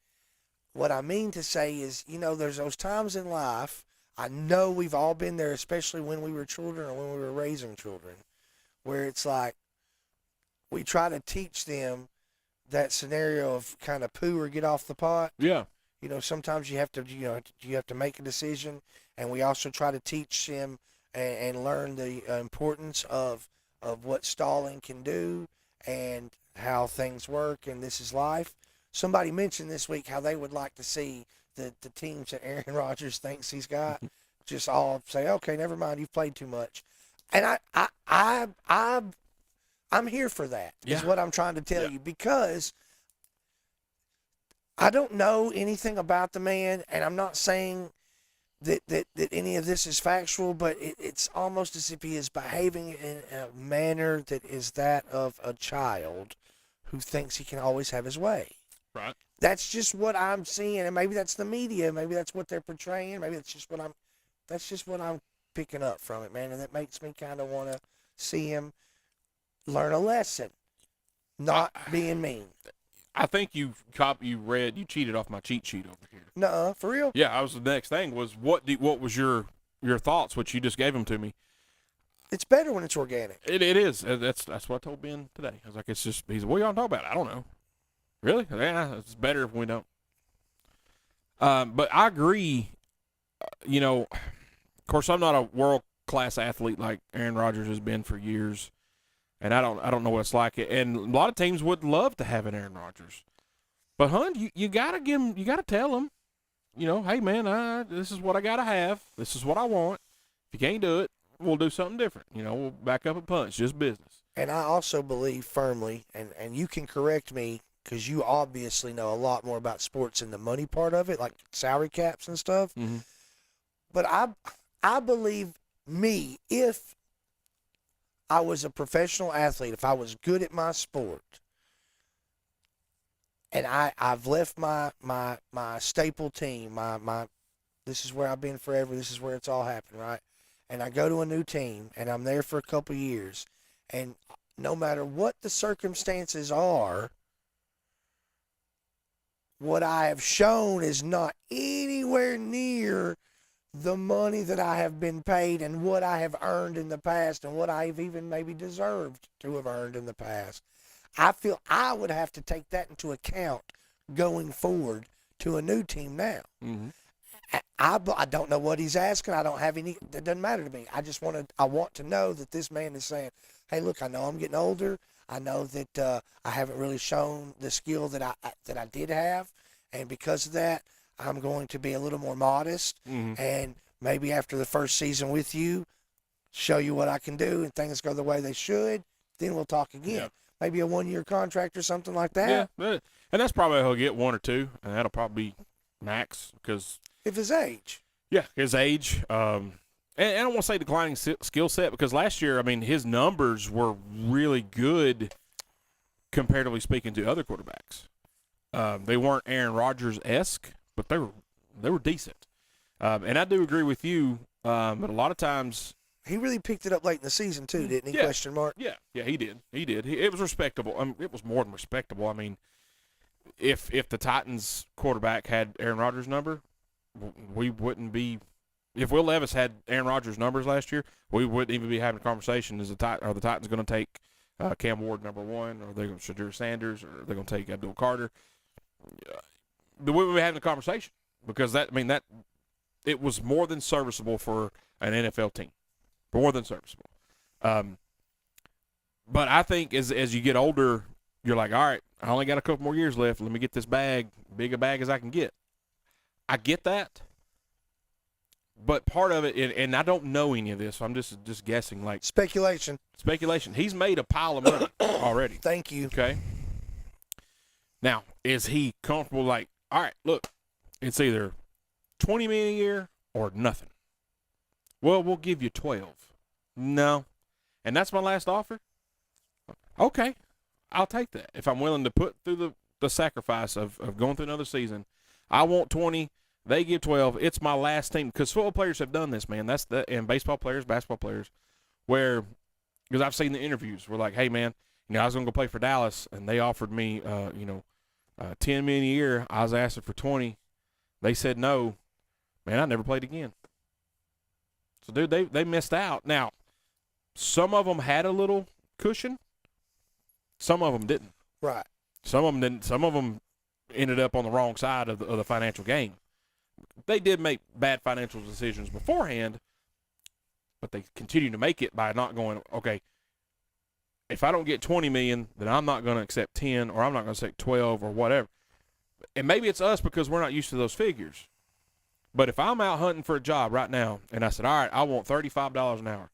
What I mean to say is, you know, there's those times in life, I know we've all been there, especially when we were children or when we were raising children, where it's like we try to teach them that scenario of kind of poo or get off the pot. Yeah. You know, sometimes you have to make a decision, and we also try to teach them and learn the importance of what stalling can do and how things work, and this is life. Somebody mentioned this week how they would like to see the teams that Aaron Rodgers thinks he's got just all say, okay, never mind, you've played too much. And I'm here for that, is what I'm trying to tell you, because I don't know anything about the man, and I'm not saying that any of this is factual, but it's almost as if he is behaving in a manner that is that of a child who thinks he can always have his way. Right. That's just what I'm seeing, and maybe that's the media, maybe that's what they're portraying, maybe that's just what I'm picking up from it, man, and that makes me kind of want to see him learn a lesson, not being mean. I think you cheated off my cheat sheet over here. Nuh-uh, for real? Yeah, the next thing was what was your thoughts, which you just gave them to me. It's better when it's organic. It is. That's what I told Ben today. I was like, he's what y'all talking about? I don't know. Really? Yeah, it's better if we don't. But I agree. Of course, I'm not a world-class athlete like Aaron Rodgers has been for years, and I don't know what it's like. And a lot of teams would love to have an Aaron Rodgers, but you gotta give him, you gotta tell him, hey man, this is what I gotta have. This is what I want. If you can't do it, we'll do something different. We'll back up and punch. Just business. And I also believe firmly, and you can correct me, because you obviously know a lot more about sports and the money part of it, like salary caps and stuff. Mm-hmm. But I believe if I was a professional athlete, if I was good at my sport, and I've left my staple team, my this is where I've been forever, this is where it's all happened, right? And I go to a new team, and I'm there for a couple of years, and no matter what the circumstances are, what I have shown is not anywhere near the money that I have been paid and what I have earned in the past and what I've even maybe deserved to have earned in the past. I feel I would have to take that into account going forward to a new team now. Mm-hmm. I don't know what he's asking. I don't have any. That doesn't matter to me. I want to know that this man is saying, hey, look, I know I'm getting older. I know that I haven't really shown the skill that I did have, and because of that, I'm going to be a little more modest, and maybe after the first season with you, show you what I can do, and things go the way they should. Then we'll talk again. Yeah. Maybe a 1-year contract or something like that. Yeah, and that's probably he'll get 1 or 2, and that'll probably be max because if his age. Yeah, his age. And I don't want to say declining skill set because last year, I mean, his numbers were really good comparatively speaking to other quarterbacks. They weren't Aaron Rodgers-esque, but they were decent. And I do agree with you, but a lot of times he really picked it up late in the season too, didn't he? Yeah. Question mark. Yeah, he did. It was respectable. It was more than respectable. I mean, if the Titans quarterback had Aaron Rodgers' number, we wouldn't be. If Will Levis had Aaron Rodgers' numbers last year, we wouldn't even be having a conversation. Are the Titans going to take Cam Ward number 1, or are they going to Shadur Sanders, or are they going to take Abdul Carter? We would be having a conversation because it was more than serviceable for an NFL team, more than serviceable. But I think as you get older, you're like, all right, I only got a couple more years left. Let me get this big a bag as I can get. I get that. But part of it, and I don't know any of this, so I'm just guessing. Like Speculation. He's made a pile of money already. Thank you. Okay. Now, is he comfortable? Like, all right, look, it's either $20 million a year or nothing. Well, we'll give you 12. No, and that's my last offer. Okay, I'll take that if I'm willing to put through the sacrifice of going through another season. I want 20. They give 12. It's my last team because football players have done this, man. And baseball players, basketball players, because I've seen the interviews. We're like, hey, man, I was gonna go play for Dallas, and they offered me, $10 million a year. I was asking for 20. They said no. Man, I never played again. So, dude, they missed out. Now, some of them had a little cushion. Some of them didn't. Right. Some of them didn't. Some of them ended up on the wrong side of the financial game. They did make bad financial decisions beforehand, but they continue to make it by not going, okay, if I don't get $20 million, then I'm not going to accept 10 or I'm not going to accept 12 or whatever. And maybe it's us because we're not used to those figures. But if I'm out hunting for a job right now and I said, all right, I want $35 an hour.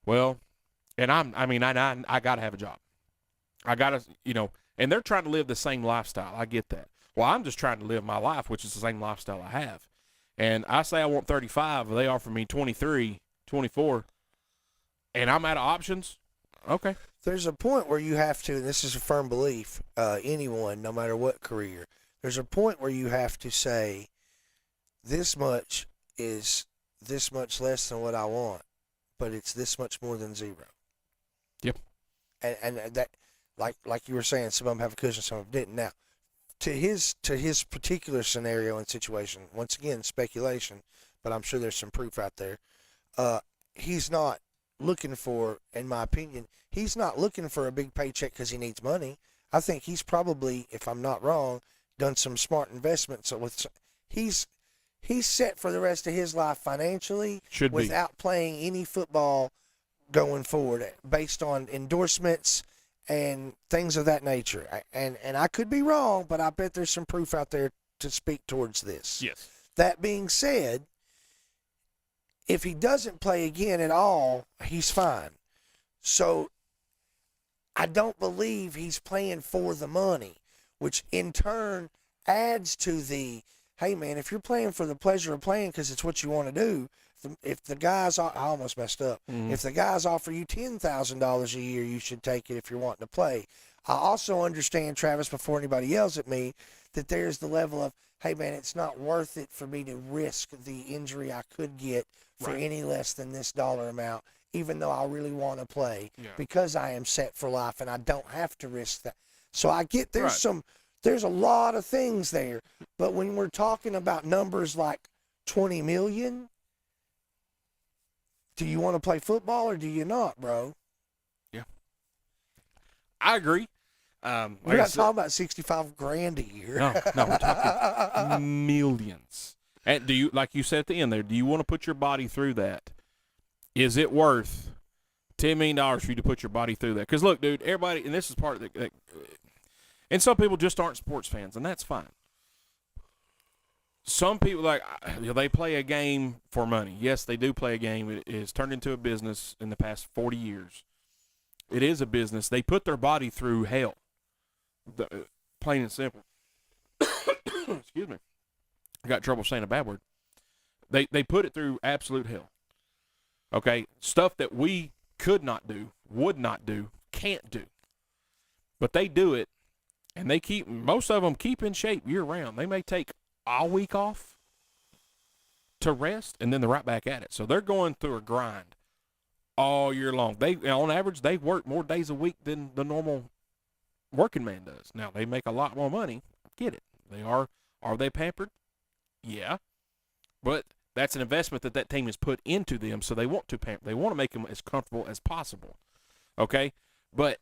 Well, and I got to have a job. I got to, and they're trying to live the same lifestyle. I get that. Well, I'm just trying to live my life, which is the same lifestyle I have. And I say I want 35, they offer me 23, 24, and I'm out of options. Okay. There's a point where you have to, and this is a firm belief, anyone, no matter what career, there's a point where you have to say, this much is this much less than what I want, but it's this much more than zero. Yep. And that, like you were saying, some of them have a cushion, some of them didn't. Now, to his particular scenario and situation, once again, speculation, but I'm sure there's some proof out there. He's not looking for, in my opinion, he's not looking for a big paycheck because he needs money. I think he's probably, if I'm not wrong, done some smart investments. He's set for the rest of his life financially without playing any football going forward based on endorsements and things of that nature. And I could be wrong, but I bet there's some proof out there to speak towards this. Yes. That being said, if he doesn't play again at all, he's fine. So I don't believe he's playing for the money, which in turn adds to the, hey, man, if you're playing for the pleasure of playing because it's what you want to do, if the guys, I almost messed up. Mm-hmm. If the guys offer you $10,000 a year, you should take it if you're wanting to play. I also understand, Travis, before anybody yells at me, that there's the level of, hey, man, it's not worth it for me to risk the injury I could get for any less than this dollar amount, even though I really want to play because I am set for life and I don't have to risk that. So I get there's a lot of things there, but when we're talking about numbers like 20 million, do you want to play football or do you not, bro? Yeah. I agree. We're not talking about 65 grand a year. No, we're talking millions. And do you, like you said at the end there, do you want to put your body through that? Is it worth $10 million for you to put your body through that? Because look, dude, everybody, and this is part of the, and some people just aren't sports fans, and that's fine. Some people, they play a game for money. Yes, they do play a game. It is turned into a business in the past 40 years. It is a business. They put their body through hell, plain and simple. Excuse me. I got trouble saying a bad word. They put it through absolute hell. Okay? Stuff that we could not do, would not do, can't do. But they do it, and most of them keep in shape year round. They may take a week off to rest, and then they're right back at it. So they're going through a grind all year long. On average, they work more days a week than the normal working man does. Now, they make a lot more money. I get it. Are they pampered? Yeah. But that's an investment that team has put into them, so they want to pamper. They want to make them as comfortable as possible. Okay? But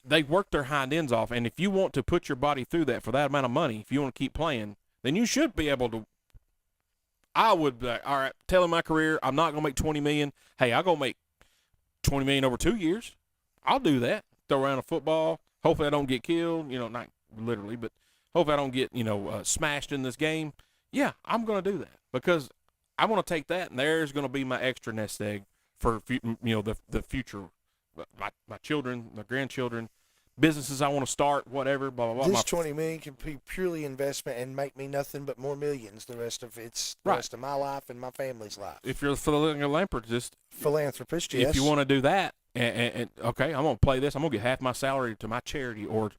they work their hind ends off, and if you want to put your body through that for that amount of money, if you want to keep playing, then you should be able to. I would be like, all right, telling my career, I'm not going to make $20 million. Hey, I'll go make $20 million over 2 years. I'll do that. Throw around a football. Hopefully I don't get killed, not literally, but hopefully I don't get, smashed in this game. Yeah, I'm going to do that because I want to take that, and there's going to be my extra nest egg for, the future. My children, my grandchildren, businesses I want to start, whatever, blah, blah, blah. This $20 million can be purely investment and make me nothing but more millions the rest of my life and my family's life. If you're a philanthropist, yes. If you want to do that, and okay, I'm going to play this, I'm going to get half my salary to my charity or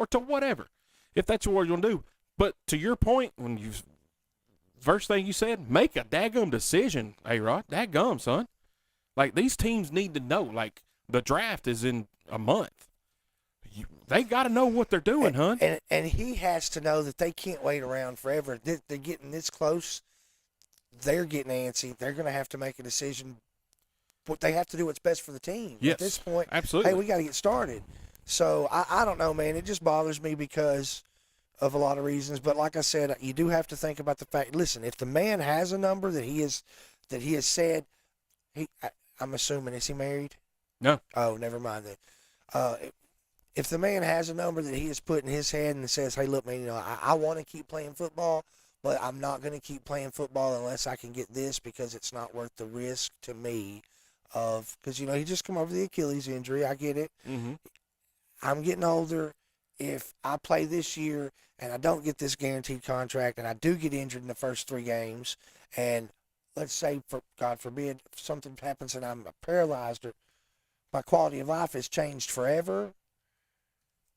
to whatever, if that's what you're going to do. But to your point, first thing you said, make a daggum decision, A-Rod. Daggum, son. Like, these teams need to know, like, the draft is in a month. They got to know what they're doing, hon. And he has to know that they can't wait around forever. They're getting this close. They're getting antsy. They're going to have to make a decision. But they have to do what's best for the team. Yes, at this point, absolutely. Hey, we got to get started. So, I don't know, man. It just bothers me because of a lot of reasons. But like I said, you do have to think about the fact, listen, if the man has a number that he has said, I'm assuming, is he married? No. Oh, never mind then. If the man has a number that he has put in his head and says, hey, look, man, I want to keep playing football, but I'm not going to keep playing football unless I can get this because it's not worth the risk to me because, he just come over the Achilles injury. I get it. Mm-hmm. I'm getting older, if I play this year and I don't get this guaranteed contract and I do get injured in the first 3 games, and let's say, for God forbid, if something happens and I'm paralyzed or my quality of life has changed forever,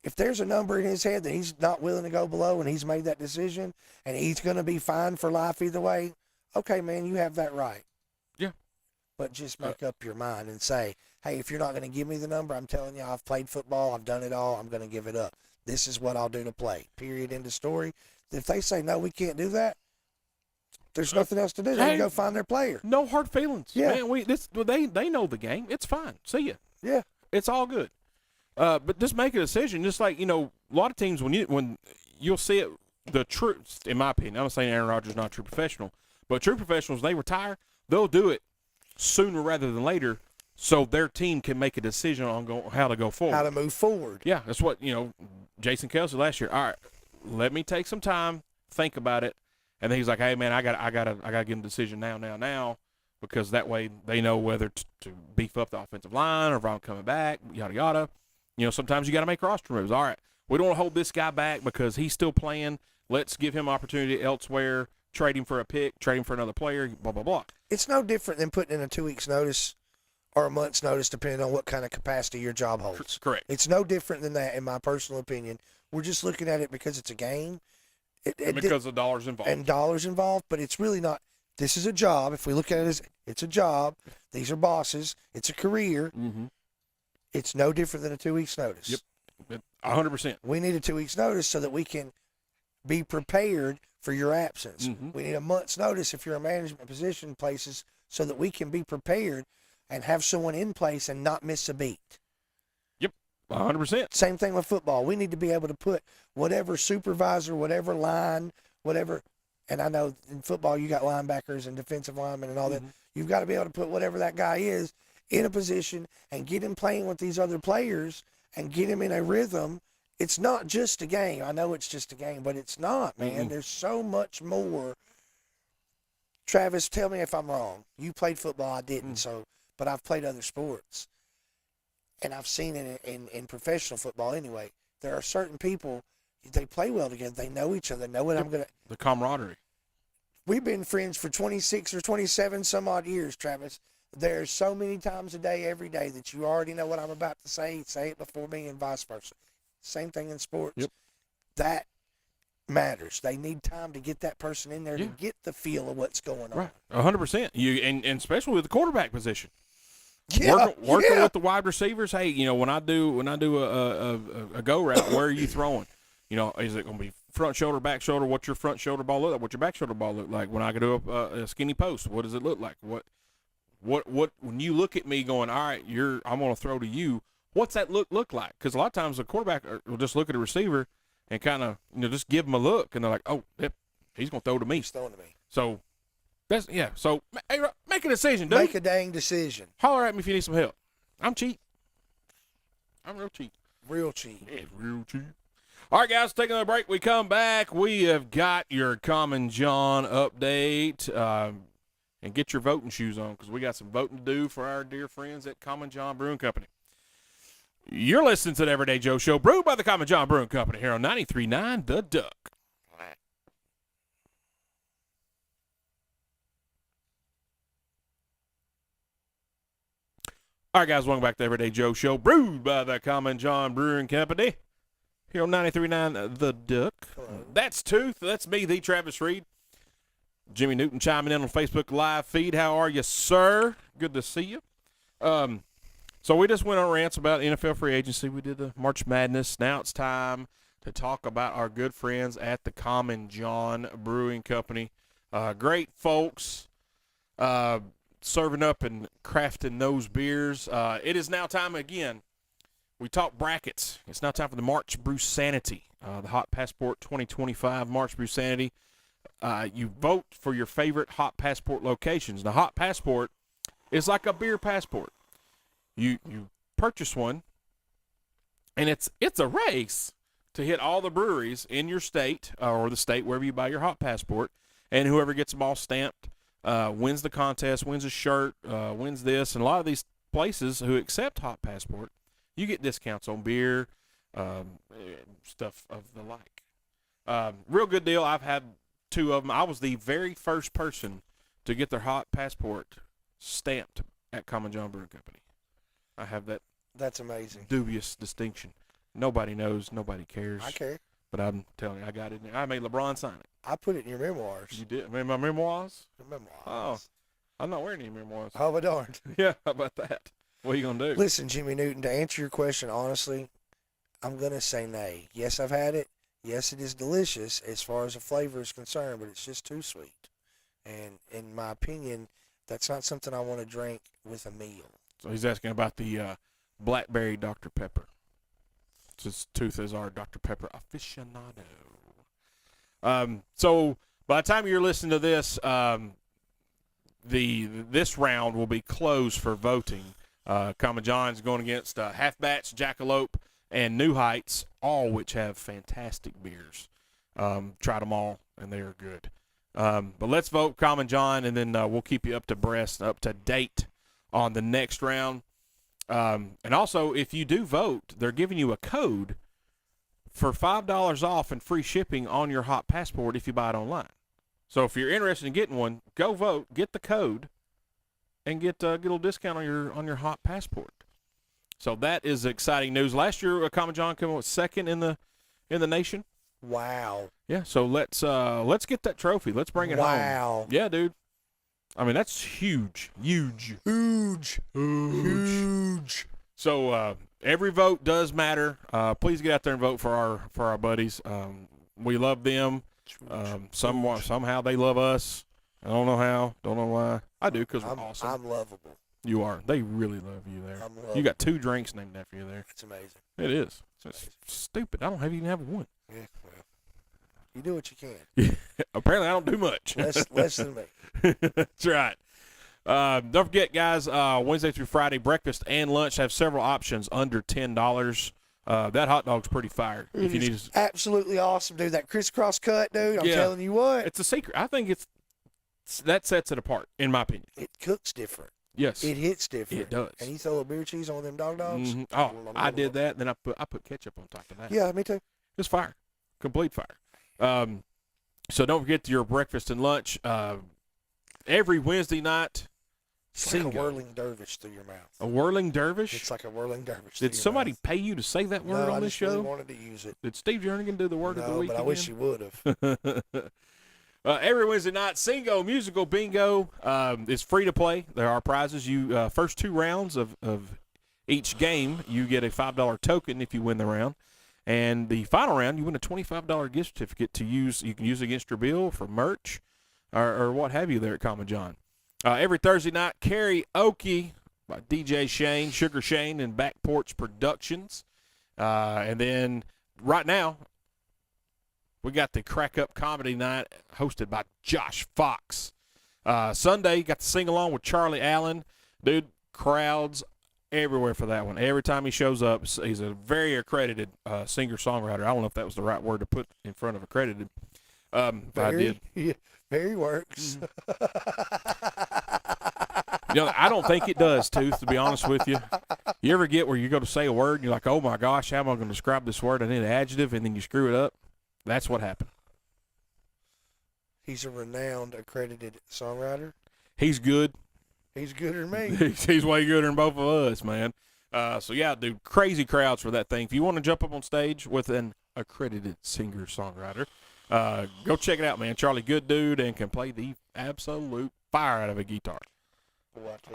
if there's a number in his head that he's not willing to go below and he's made that decision and he's going to be fine for life either way, okay, man, you have that right. Yeah. But just make up your mind and say, hey, if you're not going to give me the number, I'm telling you, I've played football, I've done it all, I'm going to give it up. This is what I'll do to play. Period. End of story. If they say, no, we can't do that, there's nothing else to do. They can go find their player. No hard feelings. Yeah. Man, they know the game. It's fine. See ya. Yeah. It's all good. But just make a decision. Just like, a lot of teams, when you'll see it, the true, in my opinion, I'm not saying Aaron Rodgers is not a true professional, but true professionals, they retire, they'll do it sooner rather than later so their team can make a decision on how to go forward. How to move forward. Yeah, that's what, Jason Kelce last year. All right, let me take some time, think about it. And then he's like, hey, man, I gotta give him a decision now, because that way they know whether to beef up the offensive line or if I'm coming back, yada, yada. Sometimes you got to make roster moves. All right, we don't want to hold this guy back because he's still playing. Let's give him opportunity elsewhere, trade him for a pick, trade him for another player, blah, blah, blah. It's no different than putting in a 2 weeks notice or a month's notice, depending on what kind of capacity your job holds. Correct. It's no different than that, in my personal opinion. We're just looking at it because it's a game. Because of dollars involved. And dollars involved, but it's really not. This is a job. If we look at it as it's a job, these are bosses, it's a career. Mm-hmm. It's no different than a 2 weeks notice. Yep, 100%. We need a 2 weeks notice so that we can be prepared for your absence. Mm-hmm. We need a month's notice if you're a management position places so that we can be prepared and have someone in place and not miss a beat. Yep, 100%. Same thing with football. We need to be able to put whatever supervisor, whatever line, whatever, and I know in football you got linebackers and defensive linemen and all that. You've got to be able to put whatever that guy is in a position and get him playing with these other players and get him in a rhythm. It's not just a game. I know it's just a game, but it's not, man. There's so much more. Travis, tell me if I'm wrong. You played football, I didn't, but I've played other sports. And I've seen it in professional football anyway. There are certain people, they play well together. They know each other, know what I'm going to. The camaraderie. We've been friends for 26 or 27 some odd years, Travis. There's so many times a day, every day, that you already know what I'm about to say. Say it before me and vice versa. Same thing in sports. Yep. That matters. They need time to get that person in there to get the feel of what's going on. Right, 100%. And especially with the quarterback position. Yeah, working with the wide receivers. Hey, when I do a go route, where are you throwing? Is it going to be front shoulder, back shoulder? What's your front shoulder ball look like? What's your back shoulder ball look like? When I go to a skinny post, what does it look like? What when you look at me going, all right, I'm going to throw to you. What's that look like? Because a lot of times a quarterback will just look at a receiver and kind of just give him a look, and they're like, oh, yep, he's going to throw to me. He's throwing to me. So that's So hey, make a decision, dude. Make a dang decision. Holler at me if you need some help. I'm cheap. I'm real cheap. Real cheap. Yeah, real cheap. All right, guys, take another break. We come back. We have got your Common John update. And get your voting shoes on because we got some voting to do for our dear friends at Common John Brewing Company. You're listening to the Everyday Joe Show, brewed by the Common John Brewing Company here on 93.9 The Duck. All right, guys, welcome back to the Everyday Joe Show, brewed by the Common John Brewing Company here on 93.9 The Duck. Hello. That's Tooth. That's me, the Travis Reed. Jimmy Newton chiming in on Facebook live feed. How are you, sir? Good to see you. So we just went on rants about NFL free agency. We did the March Madness. Now it's time to talk about our good friends at the Common John Brewing Company. Great folks serving up and crafting those beers. It is now time again. We talk brackets. It's now time for the March Brew Sanity, the Hot Passport 2025 March Brew Sanity. You vote for your favorite Hot Passport locations. The Hot Passport is like a beer passport. You purchase one, and it's a race to hit all the breweries in your state or the state wherever you buy your Hot Passport, and whoever gets them all stamped wins the contest, wins a shirt, wins this. And a lot of these places who accept Hot Passport, you get discounts on beer. stuff of the like. Real good deal. I've had 2 of them. I was the very first person to get their hot passport stamped at Common John Brewing Company. I have that. That's amazing. Dubious distinction. Nobody knows. Nobody cares. I care. But I'm telling you, I got it in there. I made LeBron sign it. I put it in your memoirs. You did? I mean, my memoirs? Memoirs. Oh, I'm not wearing any memoirs. Oh, but darn. Yeah, how about that? What are you going to do? Listen, Jimmy Newton, to answer your question honestly, I'm going to say nay. Yes, I've had it. Yes, it is delicious as far as the flavor is concerned, but it's just too sweet. And in my opinion, that's not something I want to drink with a meal. So he's asking about the Blackberry Dr. Pepper. His tooth is our Dr. Pepper aficionado. So by the time you're listening to this, this round will be closed for voting. Common John's going against Half Batch, Jackalope, and New Heights, all which have fantastic beers. Tried them all, and they are good. But let's vote Common John, and then we'll keep you up to date on the next round. And also, if you do vote, they're giving you a code for $5 off and free shipping on your hot passport if you buy it online. So if you're interested in getting one, go vote, get the code, and get a little discount on your hot passport. So that is exciting news. Last year, Common John came up second in the nation. Wow. Yeah. So let's get that trophy. Let's bring it home. Wow. Yeah, dude. I mean, that's huge. So every vote does matter. Please get out there and vote for our buddies. We love them. Somehow they love us. I don't know how. Don't know why. I do because we're awesome. I'm lovable. You are. They really love you there. I'm lovable. You got 2 drinks named after you there. That's amazing. It is. It's stupid. I don't even have one. Yeah, well, you do what you can. Apparently, I don't do much. Less than me. That's right. Don't forget, guys, Wednesday through Friday, breakfast and lunch have several options under $10. That hot dog's pretty fire. If you need absolutely awesome, dude. That crisscross cut, dude. I'm telling you what. It's a secret. I think that sets it apart, in my opinion. It cooks different. Yes. It hits different. It does. And you throw a beer cheese on them dogs. Mm-hmm. Oh, I did that. Then I put ketchup on top of that. Yeah, me too. It's fire. Complete fire. So don't forget your breakfast and lunch. Every Wednesday night. It's like a whirling dervish through your mouth. A whirling dervish? It's like a whirling dervish. Did somebody pay you to say that word on this show? No, I just really wanted to use it. Did Steve Jernigan do the word of the week? No, but I wish he would have. Every Wednesday night, Singo Musical Bingo is free to play. There are prizes. You first 2 rounds of each game, you get a $5 token if you win the round. And the final round, you win a $25 gift certificate to use. You can use against your bill for merch or what have you there at Common John. Every Thursday night, karaoke by DJ Shane, Sugar Shane, and Back Porch Productions. And then right now, we got the Crack Up Comedy Night hosted by Josh Fox. Sunday, you got to sing along with Charlie Allen. Dude, crowds everywhere for that one. Every time he shows up, he's a very accredited singer-songwriter. I don't know if that was the right word to put in front of accredited. I did. Yeah, very works. I don't think it does, Tooth, to be honest with you. You ever get where you go to say a word and you're like, oh, my gosh, how am I going to describe this word? I need an adjective, and then you screw it up? That's what happened. He's a renowned, accredited songwriter. He's good. He's gooder than me. He's way gooder than both of us, man. So, yeah, dude, crazy crowds for that thing. If you want to jump up on stage with an accredited singer-songwriter, go check it out, man. Charlie, good dude, and can play the absolute fire out of a guitar.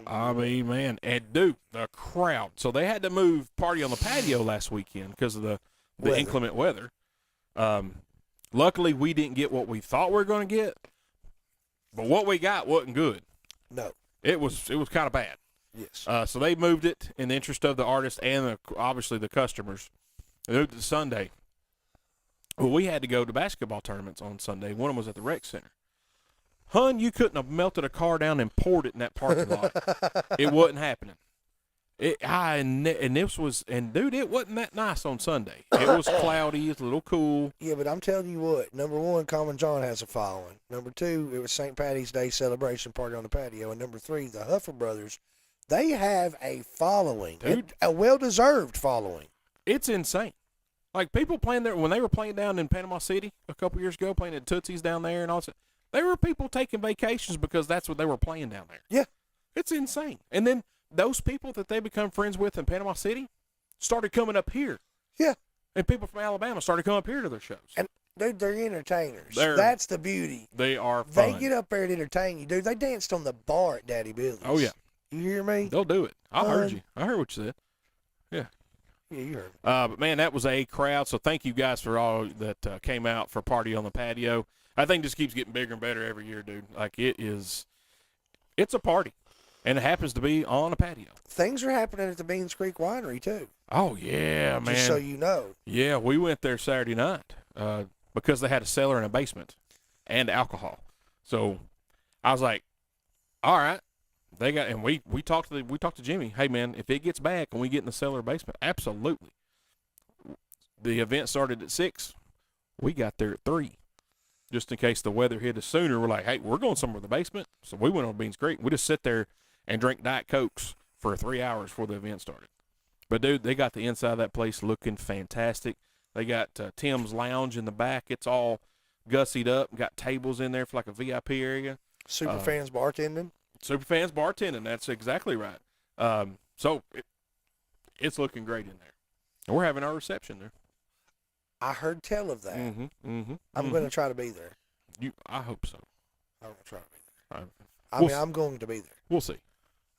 I mean, man, and dude, the crowd. So they had to move Party on the Patio last weekend because of the inclement weather. Luckily, we didn't get what we thought we were going to get, but what we got wasn't good. No, it was kind of bad. Yes. So they moved it in the interest of the artist and obviously the customers. They moved it to Sunday. Well, we had to go to basketball tournaments on Sunday. One of them was at the rec center. Hun, you couldn't have melted a car down and poured it in that parking lot. It wasn't happening. Dude, it wasn't that nice on Sunday. It was cloudy, it's a little cool. Yeah, but I'm telling you what, number one, Common John has a following. Number two, it was St. Patty's Day celebration party on the patio. And number three, the Huffer Brothers, they have a following. Dude. A well-deserved following. It's insane. Like people playing there when they were playing down in Panama City a couple years ago, playing at Tootsie's down there and all that. There were people taking vacations because that's what they were playing down there. Yeah. It's insane. And then those people that they become friends with in Panama City started coming up here. Yeah. And people from Alabama started coming up here to their shows. And dude, they're entertainers. That's the beauty. They are fun. They get up there and entertain you, dude. They danced on the bar at Daddy Billy's. Oh yeah. You hear me? They'll do it. I heard you. I heard what you said. Yeah. Yeah, you heard me. But man, that was a crowd. So thank you guys for all that came out for Party on the Patio. I think this keeps getting bigger and better every year, dude. Like it's a party, and it happens to be on a patio. Things are happening at the Beans Creek Winery too. Oh yeah, man. Just so you know. Yeah, we went there Saturday night because they had a cellar and a basement and alcohol. So I was like, all right. They got, and we talked to Jimmy. Hey man, if it gets bad, can we get in the cellar or basement? Absolutely. The event started at 6. We got there at 3, just in case the weather hit us sooner. We're like, hey, we're going somewhere in the basement. So we went on Beans Creek. We just sit there and drink Diet Cokes for 3 hours before the event started. But dude, they got the inside of that place looking fantastic. They got Tim's Lounge in the back. It's all gussied up. Got tables in there for like a VIP area. Super fans bartending. Superfans bartending. That's exactly right. So it's looking great in there. And we're having our reception there. I heard tell of that. I'm going to try to be there. I hope so. I'm going to try to be there. I'm going to be there. We'll see.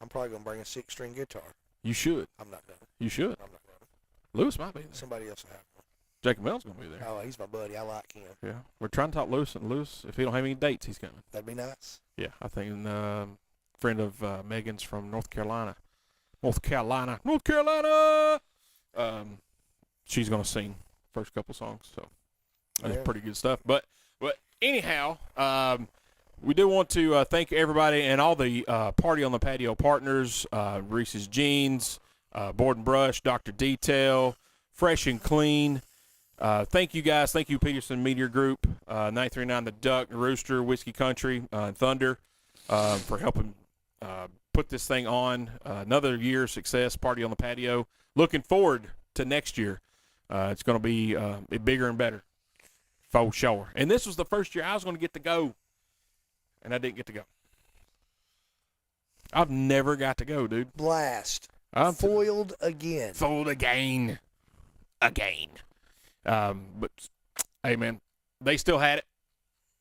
I'm probably going to bring a 6-string guitar. You should. I'm not going. You should. I'm not going. Lewis might be there. Somebody else will have one. Jacob Mell's going to be there. Oh, he's my buddy. I like him. Yeah. We're trying to talk Lewis, and Lewis, if he don't have any dates, he's coming. That'd be nice. Yeah, I think friend of Megan's from North Carolina. She's going to sing first couple songs, so that's pretty good stuff. But anyhow, we do want to thank everybody and all the Party on the Patio partners, Reese's Jeans, Board and Brush, Dr. Detail, Fresh and Clean. Thank you guys. Thank you, Peterson Media Group, 939 The Duck, Rooster, Whiskey Country, Thunder, for helping put this thing on. Another year of success, Party on the Patio. Looking forward to next year. It's going to be bigger and better, for sure. And this was the first year I was going to get to go, and I didn't get to go. I've never got to go, dude. Blast. I'm foiled again. Foiled again. But, hey, man, they still had it,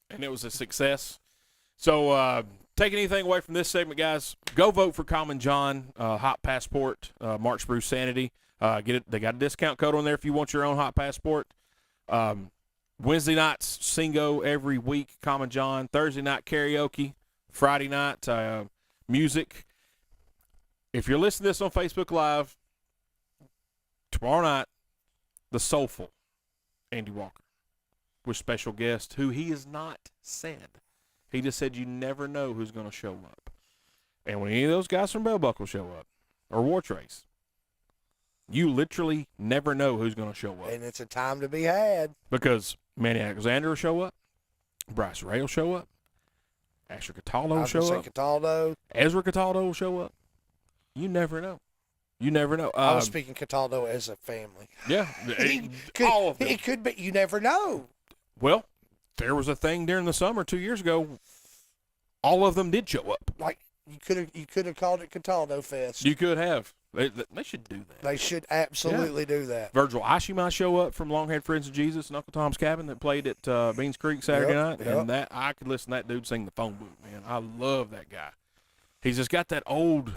and it was a success. So, taking anything away from this segment, guys, go vote for Common John Hot Passport, March Brew Sanity. Get it. They got a discount code on there if you want your own Hot Passport. Wednesday nights, Singo every week, Common John. Thursday night, karaoke. Friday night, music. If you're listening to this on Facebook Live, tomorrow night, the soulful Andy Walker with special guest who he has not said. He just said you never know who's going to show up. And when any of those guys from Bell Buckle show up, or War Trace, you literally never know who's going to show up. And it's a time to be had. Because Manny Alexander will show up, Bryce Ray will show up, Asher Cataldo will show up, Cataldo. Ezra Cataldo will show up. You never know. You never know. I was speaking Cataldo as a family. Yeah. All of them. It could be. You never know. Well, there was a thing during the summer 2 years ago. All of them did show up. Like, you could have called it Cataldo Fest. You could have. They should do that. They should absolutely do that. Virgil Ishi might show up from Longhead Friends of Jesus and Uncle Tom's Cabin that played at Beans Creek Saturday night. Yep. And that I could listen to that dude sing the phone book, man. I love that guy. He's just got that old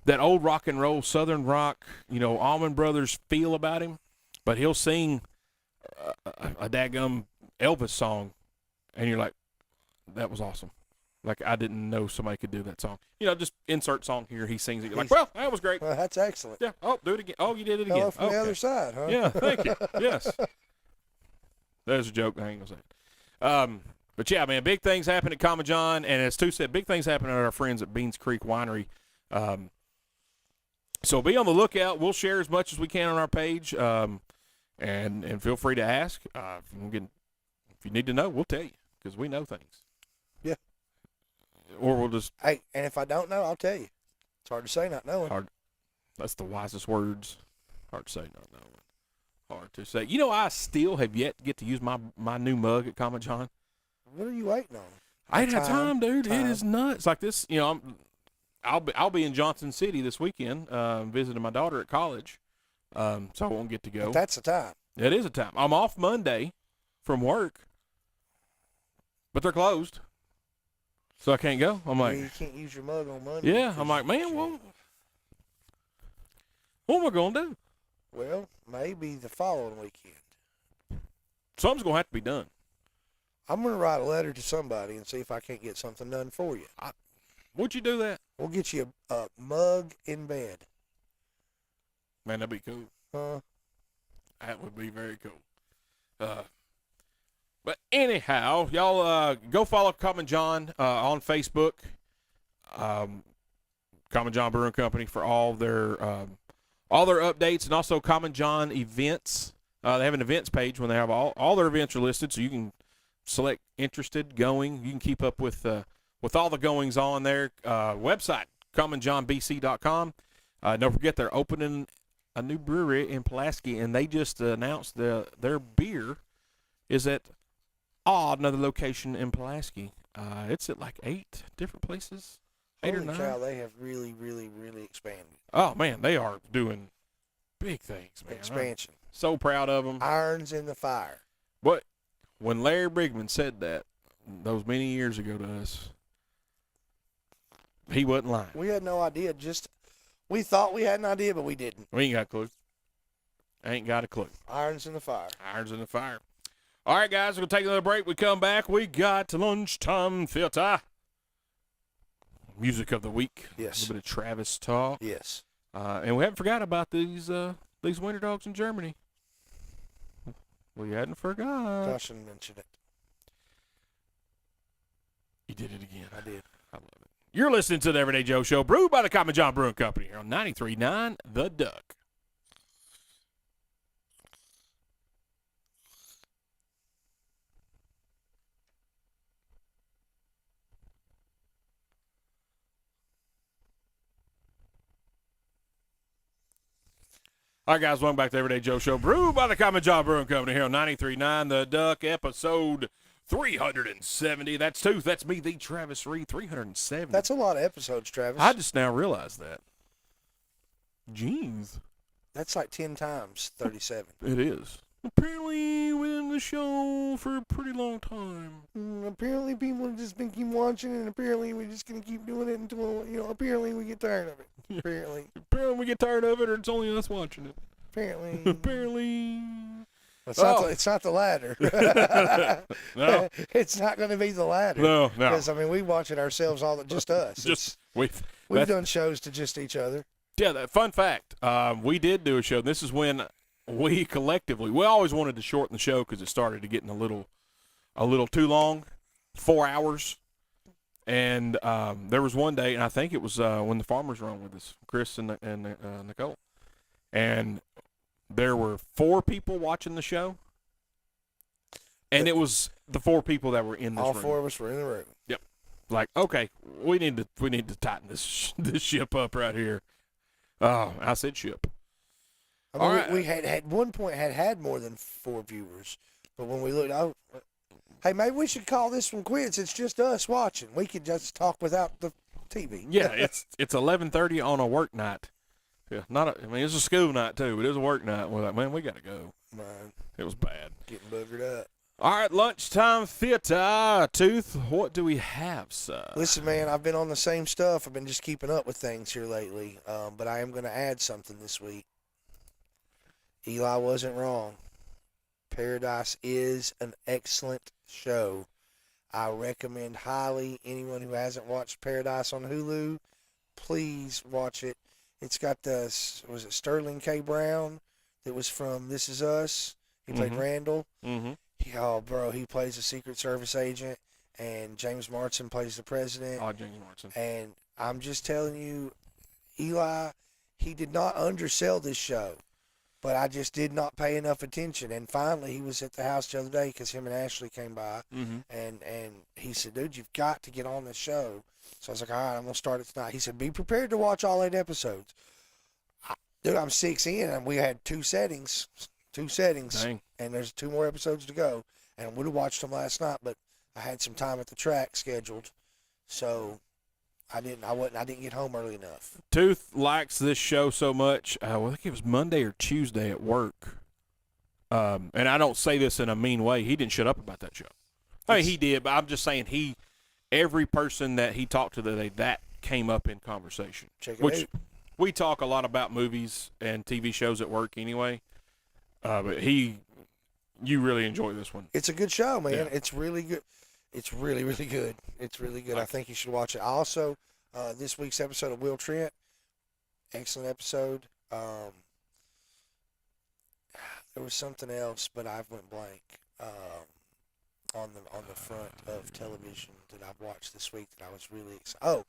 rock and roll, Southern rock, Allman Brothers feel about him. But he'll sing a daggum Elvis song, and you're like, that was awesome. Like, I didn't know somebody could do that song. Just insert song here. He sings it. You're like, well, that was great. Well, that's excellent. Yeah. Oh, do it again. Oh, you did it again. Hello from the other side, huh? Yeah, thank you. Yes. There's a joke. I ain't going to say it. But, yeah, man, big things happen at Common John. And as Stu said, big things happen at our friends at Beans Creek Winery. So be on the lookout. We'll share as much as we can on our page. And feel free to ask. If you need to know, we'll tell you because we know things. Yeah. Or we'll just. Hey, and if I don't know, I'll tell you. It's hard to say not knowing. That's the wisest words. Hard to say not knowing. Hard to say. You know, I still have yet to get to use my new mug at Common John. What are you waiting on? I ain't had time, dude. It is nuts. Like this, you know, I'll be in Johnson City this weekend, visiting my daughter at college. So I won't get to go. But that's the time. It is a time. I'm off Monday from work, but they're closed, so I can't go. I'm like, you can't use your mug on Monday. yeah. I'm like, man, what am I gonna do? Well, maybe the following weekend. Something's gonna have to be done. I'm gonna write a letter to somebody and see if I can't get something done for you. Would you do that? We'll get you a mug in bed. Man, that'd be cool. Huh? That would be very cool. But anyhow, y'all go follow Common John on Facebook. Common John Brewing Company for all their updates, and also Common John events. They have an events page when they have all their events are listed, so you can select interested, going. You can keep up with all the goings on there. Website, commonjohnbc.com. Don't forget they're opening a new brewery in Pulaski, and they just announced their beer is at another location in Pulaski. It's at like 8 different places. 8 or 9. Holy cow, they have really, really, really expanded. Oh, man, they are doing big things, man. Expansion. I'm so proud of them. Irons in the fire. But when Larry Brigman said that those many years ago to us, he wasn't lying. We had no idea. We thought we had an idea, but we didn't. We ain't got a clue. Ain't got a clue. Irons in the fire. Irons in the fire. All right, guys, we're going to take another break. We come back. We got Lunchtime Theater. Music of the week. Yes. A little bit of Travis talk. Yes. And we haven't forgot about these winter dogs in Germany. We hadn't forgot. Josh mentioned it. You did it again. I did. I love it. You're listening to the Everyday Joe Show, brewed by the Common John Brewing Company here on 93.9 The Duck. All right, guys, welcome back to the Everyday Joe Show, brewed by the Common John Brewing Company here on 93.9 The Duck, episode 370. That's two. That's me, the Travis Reed, 370. That's a lot of episodes, Travis. I just now realized that. Jeez. That's like 10 times 37. It is. Apparently, we've been in the show for a pretty long time. Apparently, people have just been keep watching, and apparently, we're just going to keep doing it until, apparently we get tired of it. Apparently. Apparently, we get tired of it, or it's only us watching it. Apparently. Apparently. It's not the latter. No. It's not going to be the latter. No. Because, we watch it ourselves, just us. We've done shows to just each other. Yeah, fun fact. We did do a show. This is when we collectively, we always wanted to shorten the show because it started to getting a little too long, 4 hours. And there was one day, and I think it was when the farmers were on with us, Chris and Nicole. And there were 4 people watching the show. And it was the 4 people that were in this room. All 4 of us were in the room. Yep. Like, okay, we need to tighten this ship up right here. Oh, I said ship. We had at one point had more than 4 viewers, but when we looked, hey, maybe we should call this one quits. It's just us watching. We could just talk without the TV. Yeah, it's 11:30 on a work night. Yeah, it's a school night too, but it was a work night. We're like, man, we gotta go. Man, it was bad. Getting buggered up. All right, Lunchtime Theater. Tooth, what do we have, sir? Listen, man, I've been on the same stuff. I've been just keeping up with things here lately, but I am going to add something this week. Eli wasn't wrong. Paradise is an excellent show. I recommend highly anyone who hasn't watched Paradise on Hulu, please watch it. It's got was it Sterling K. Brown that was from This Is Us? He played Randall. Mm-hmm. Oh, bro, he plays a Secret Service agent, and James Marsden plays the president. Oh, James Marsden. And I'm just telling you, Eli, he did not undersell this show, but I just did not pay enough attention. And finally, he was at the house the other day because him and Ashley came by, and he said, dude, you've got to get on the show. So I was like, all right, I'm going to start it tonight. He said, be prepared to watch all 8 episodes. Dude, I'm 6 in, and we had 2 settings. 2 settings, Dang. and there's 2 more episodes to go. And I would have watched them last night, but I had some time at the track scheduled, so I didn't get home early enough. Tooth likes this show so much. I think it was Monday or Tuesday at work. And I don't say this in a mean way. He didn't shut up about that show. I mean, he did, but I'm just saying every person that he talked to today, that came up in conversation. Check it out. We talk a lot about movies and TV shows at work anyway. But you really enjoy this one. It's a good show, man. Yeah. It's really good. It's really, really good. It's really good. I think you should watch it. I also, this week's episode of Will Trent, excellent episode. There was something else, but I went blank on the front of television that I've watched this week that I was really excited. Oh,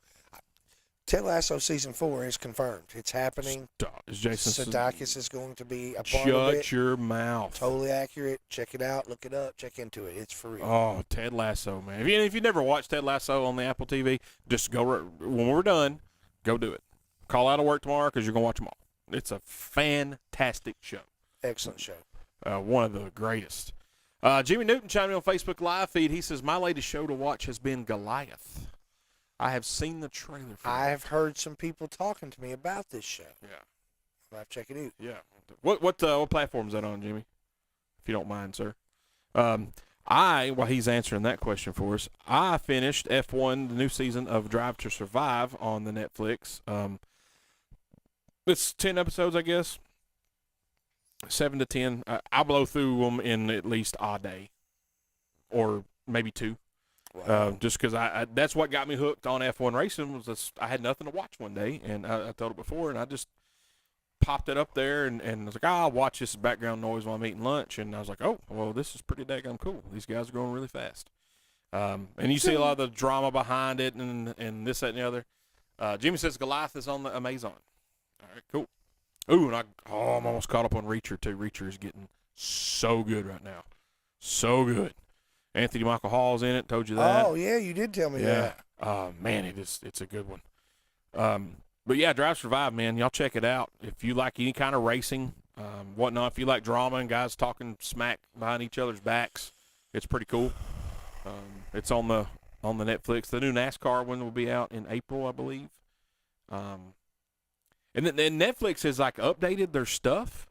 Ted Lasso season 4 is confirmed. It's happening. Is Jason Sudeikis is going to be a part of it. Shut your mouth. Totally accurate. Check it out. Look it up. Check into it. It's for real. Oh, Ted Lasso, man. If you never watched Ted Lasso on the Apple TV, just go when we're done, go do it. Call out of work tomorrow because you're going to watch them all. It's a fantastic show. Excellent show. One of the greatest. Jimmy Newton chimed in on Facebook Live feed. He says, my latest show to watch has been Goliath. I have seen the trailer for it. I have heard some people talking to me about this show. Yeah. I'll have to check it out. Yeah. What platform is that on, Jimmy? If you don't mind, sir. While he's answering that question for us, I finished F1, the new season of Drive to Survive on the Netflix. It's 10 episodes, I guess. 7 to 10. I'll blow through them in at least a day, or maybe 2. Wow. Just because that's what got me hooked on F1 racing was I had nothing to watch one day, and I told it before, and I just popped it up there, and I was like, I'll watch this background noise while I'm eating lunch, and I was like, oh, well, this is pretty daggone cool. These guys are going really fast. And you see a lot of the drama behind it, and this, that, and the other. Jimmy says Goliath is on the Amazon. All right, cool. Ooh, and I'm almost caught up on Reacher, too. Reacher is getting so good right now. So good. Anthony Michael Hall's in it. Told you that. Oh, yeah, you did tell me that. Man, it's a good one. But yeah, Drive Survive, man. Y'all check it out. If you like any kind of racing, whatnot, if you like drama and guys talking smack behind each other's backs, it's pretty cool. It's on the Netflix. The new NASCAR one will be out in April, I believe. And then Netflix has like updated their stuff,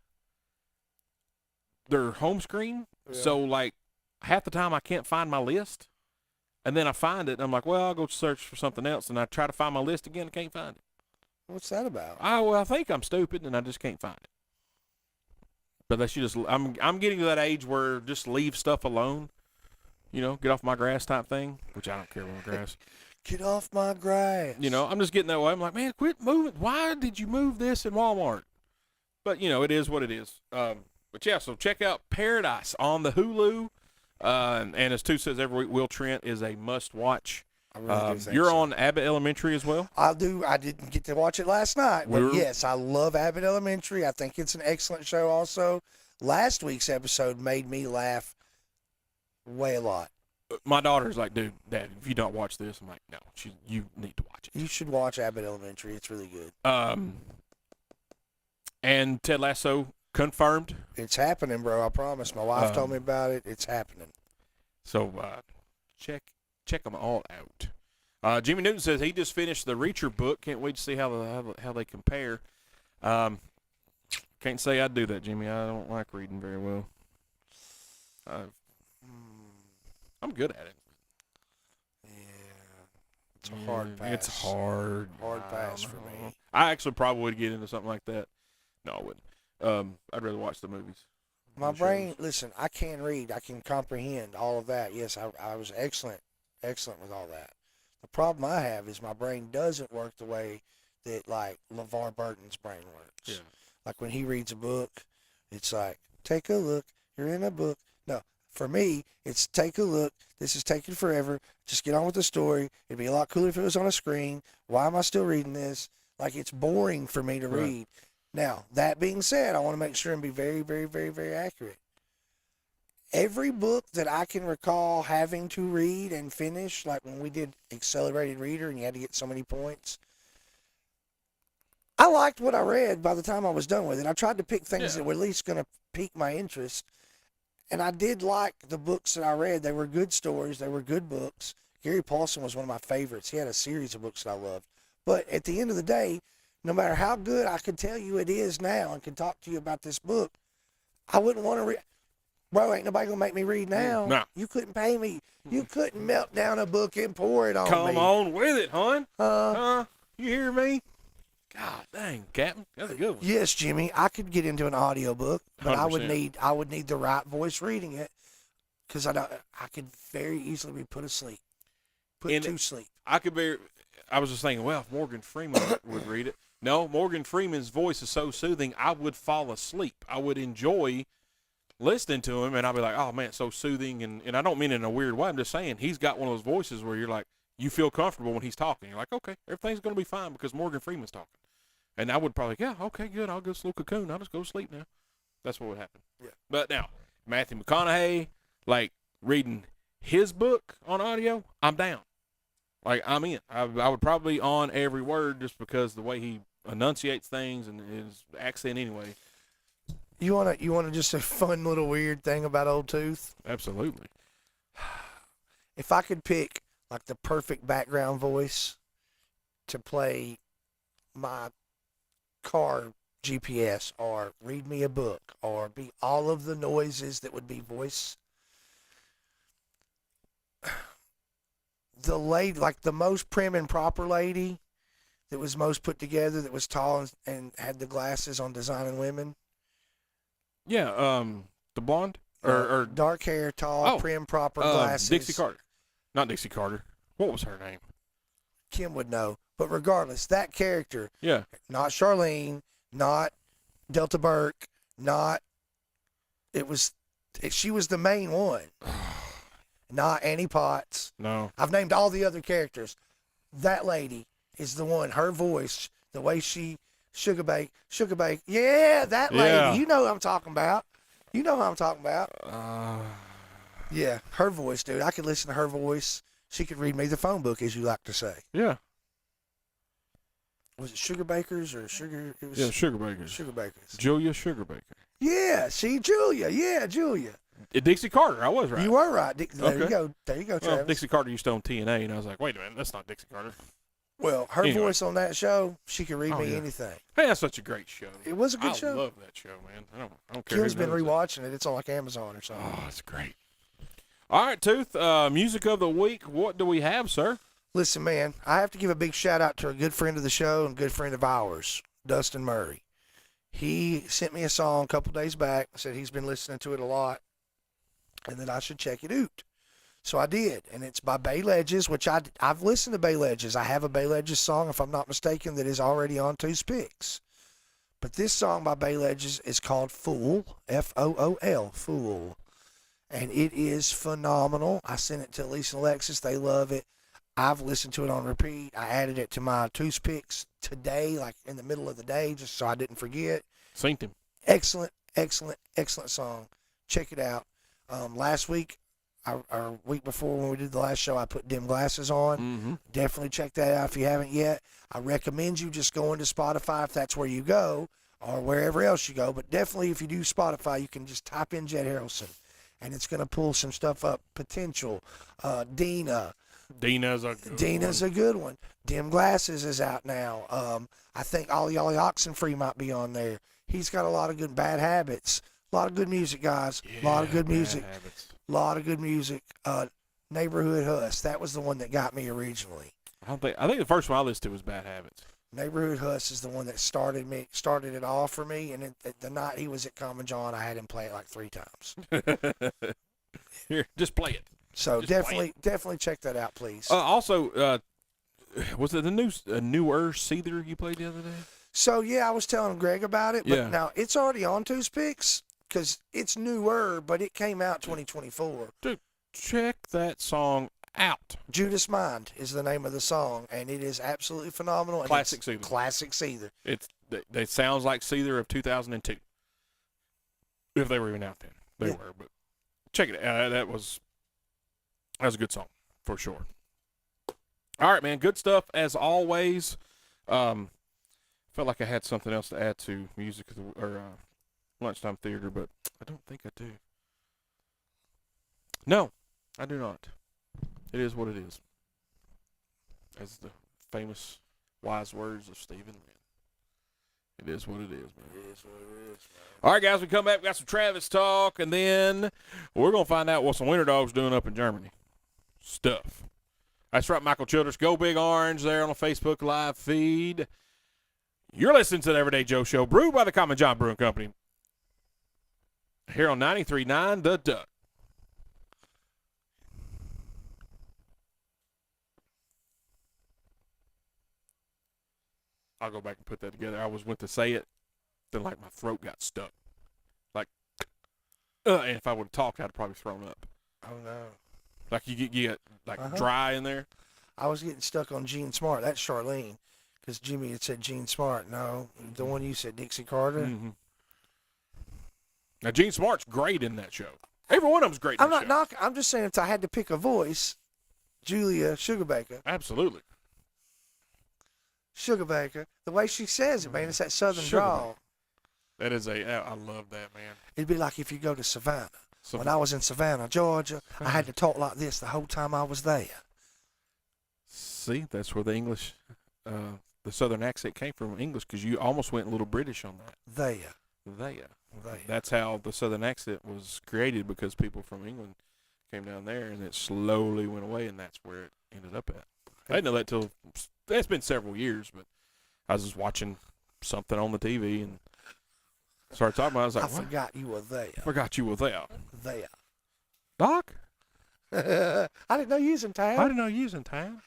their home screen. Yeah. So like half the time I can't find my list, and then I find it, and I'm like, well, I'll go search for something else, and I try to find my list again, I can't find it. What's that about? I think I'm stupid, and I just can't find it. But that's just I'm getting to that age where just leave stuff alone, get off my grass type thing, which I don't care about grass. Get off my grass. I'm just getting that way. I'm like, man, quit moving. Why did you move this in Walmart? But it is what it is. But yeah, so check out Paradise on the Hulu. And as Stu says every week, Will Trent is a must-watch. I really do think you're so. on Abbott Elementary as well? I didn't get to watch it last night, but yes, I love Abbott Elementary. I think it's an excellent show also. Last week's episode made me laugh way a lot. My daughter's like, dude, Dad, if you don't watch this, I'm like, no, you need to watch it. You should watch Abbott Elementary. It's really good. And Ted Lasso confirmed. It's happening, bro. I promise. My wife told me about it. It's happening. So check them all out. Jimmy Newton says he just finished the Reacher book. Can't wait to see how they compare. Can't say I do that, Jimmy. I don't like reading very well. I'm good at it. Yeah. It's a hard pass. It's hard. Hard pass for me. I actually probably would get into something like that. No, I wouldn't. I'd rather watch the movies. My brain, listen, I can read. I can comprehend all of that. Yes, I was excellent with all that. The problem I have is my brain doesn't work the way that, like, LeVar Burton's brain works. Yeah. Like, when he reads a book, it's like, take a look. You're in a book. No, for me, it's take a look. This is taking forever. Just get on with the story. It'd be a lot cooler if it was on a screen. Why am I still reading this? Like, it's boring for me to read. Now, that being said, I want to make sure and be very, very, very, very accurate. Every book that I can recall having to read and finish, like when we did Accelerated Reader and you had to get so many points, I liked what I read by the time I was done with it. I tried to pick things that were at least going to pique my interest. And I did like the books that I read. They were good stories. They were good books. Gary Paulson was one of my favorites. He had a series of books that I loved. But at the end of the day, no matter how good I could tell you it is now and can talk to you about this book, I wouldn't want to read. Bro, ain't nobody going to make me read now. No. You couldn't pay me. You couldn't melt down a book and pour it on me. Come on with it, hon. You hear me? God dang, Captain. That's a good one. Yes, Jimmy. I could get into an audiobook, but 100%. I would need the right voice reading it because I could very easily be put to sleep. To sleep. I was just thinking, well, if Morgan Freeman would read it. No, Morgan Freeman's voice is so soothing, I would fall asleep. I would enjoy listening to him, and I'd be like, oh, man, it's so soothing. And I don't mean it in a weird way. I'm just saying he's got one of those voices where you're like, you feel comfortable when he's talking. You're like, okay, everything's going to be fine because Morgan Freeman's talking. And I would probably, yeah, okay, good. I'll go to a little cocoon. I'll just go to sleep now. That's what would happen. Yeah. But now, Matthew McConaughey, like reading his book on audio, I'm down. Like, I'm in. I would probably on every word just because the way he enunciates things and his accent anyway. You wanna just a fun little weird thing about Old Tooth? Absolutely. If I could pick like the perfect background voice to play my car GPS or read me a book or be all of the noises that would be voice, the lady, like the most prim and proper lady that was most put together, that was tall and had the glasses on Designing Women. Yeah, the blonde or dark hair, tall, prim, proper glasses. Dixie Carter. Not Dixie Carter. What was her name? Kim would know. But regardless, that character, Yeah. not Charlene, not Delta Burke, she was the main one. Not Annie Potts. No. I've named all the other characters. That lady is the one. Her voice, the way she sugar bake. Yeah, that lady. Yeah. You know who I'm talking about. Yeah, her voice, dude. I could listen to her voice. She could read me the phone book, as you like to say. Yeah. Was it Sugar Bakers or Sugar? It was Sugar Bakers. Sugar Bakers. Julia Sugar Baker. Yeah, see, Julia. Yeah, Julia. Dixie Carter. I was right. You were right. There Okay. you go. There you go, Travis. Well, Dixie Carter used to own TNA, and I was like, wait a minute, that's not Dixie Carter. Well, her Anyway. voice on that show, she could read me yeah. anything. Hey, that's such a great show. It was a good show. I love that show, man. I don't care. Kim's who been knows it. rewatching it. It's on like Amazon or something. Oh, it's great. All right, Tooth. Music of the week. What do we have, sir? Listen, man, I have to give a big shout out to a good friend of the show and good friend of ours, Dustin Murray. He sent me a song a couple days back, said he's been listening to it a lot, and that I should check it out. So I did, and it's by Bay Ledges, which I've listened to Bay Ledges. I have a Bay Ledges song, if I'm not mistaken, that is already on Two's Picks. But this song by Bay Ledges is called Fool, F-O-O-L, Fool. And it is phenomenal. I sent it to Lisa and Alexis. They love it. I've listened to it on repeat. I added it to my Two's Picks today, like in the middle of the day, just so I didn't forget. Synced him. Excellent, excellent, excellent song. Check it out. Last week, or week before when we did the last show, I put Dim Glasses on. Mm-hmm. Definitely check that out if you haven't yet. I recommend you just going to Spotify if that's where you go, or wherever else you go. But definitely if you do Spotify, you can just type in Jed Harrelson, and it's going to pull some stuff up. Potential, Dina. Dina's a good one. Dim Glasses is out now. I think Ollie Oxenfree might be on there. He's got a lot of good Bad Habits. A lot of good music, guys. A lot of good music. A lot of good music. Neighborhood Huss. That was the one that got me originally. I think the first one I listened to was Bad Habits. Neighborhood Huss is the one that started it all for me. And the night he was at Common John, I had him play it like 3 times. Here, just play it. So just definitely check that out, please. Also, was it the newer Seether you played the other day? So yeah, I was telling Greg about it, but Yeah. now it's already on Two's Picks because it's newer, but it came out 2024. Dude, check that song out. Judas Mind is the name of the song, and it is absolutely phenomenal. And Classic it's Seether. Classic Seether. It sounds like Seether of 2002. If they were even out then. They Yeah. were, but check it out. That was a good song, for sure. All right, man. Good stuff, as always. Felt like I had something else to add to music or lunchtime theater, but I don't think I do. No, I do not. It is what it is. As the famous wise words of Stephen Lynn. It is what it is, man. It is what it is, man. All right, guys, we come back. We got some Travis talk, and then we're going to find out what some Winter Dogs doing up in Germany. Stuff. That's right, Michael Childress. Go Big Orange there on the Facebook Live feed. You're listening to the Everyday Joe Show, brewed by the Common John Brewing Company. Here on 93.9 The Duck. I'll go back and put that together. I went to say it, then like my throat got stuck. Like, and if I would have talked, I'd have probably thrown up. Oh, no. Like you get like dry in there. I was getting stuck on Gene Smart. That's Charlene. Because Jimmy had said Gene Smart. No, the one you said, Dixie Carter. Mm-hmm. Now, Gene Smart's great in that show. Every one of them's great in I'm that not show. knocking. I'm just saying if I had to pick a voice, Julia Sugarbaker. Absolutely. Sugarbaker. The way she says it, man, it's that southern drawl. That is I love that, man. It'd be like if you go to Savannah. When I was in Savannah, Georgia, I had to talk like this the whole time I was there. See, that's where the English, the southern accent came from, English, because you almost went a little British on that. There. That's how the southern accent was created, because people from England came down there, and it slowly went away, and that's where it ended up at. I didn't know that till, it's been several years, but I was just watching something on the TV, and started talking about it. I was like, I forgot you were there. Forgot you were there. There. Doc? I didn't know you was in town. I didn't know you was in town.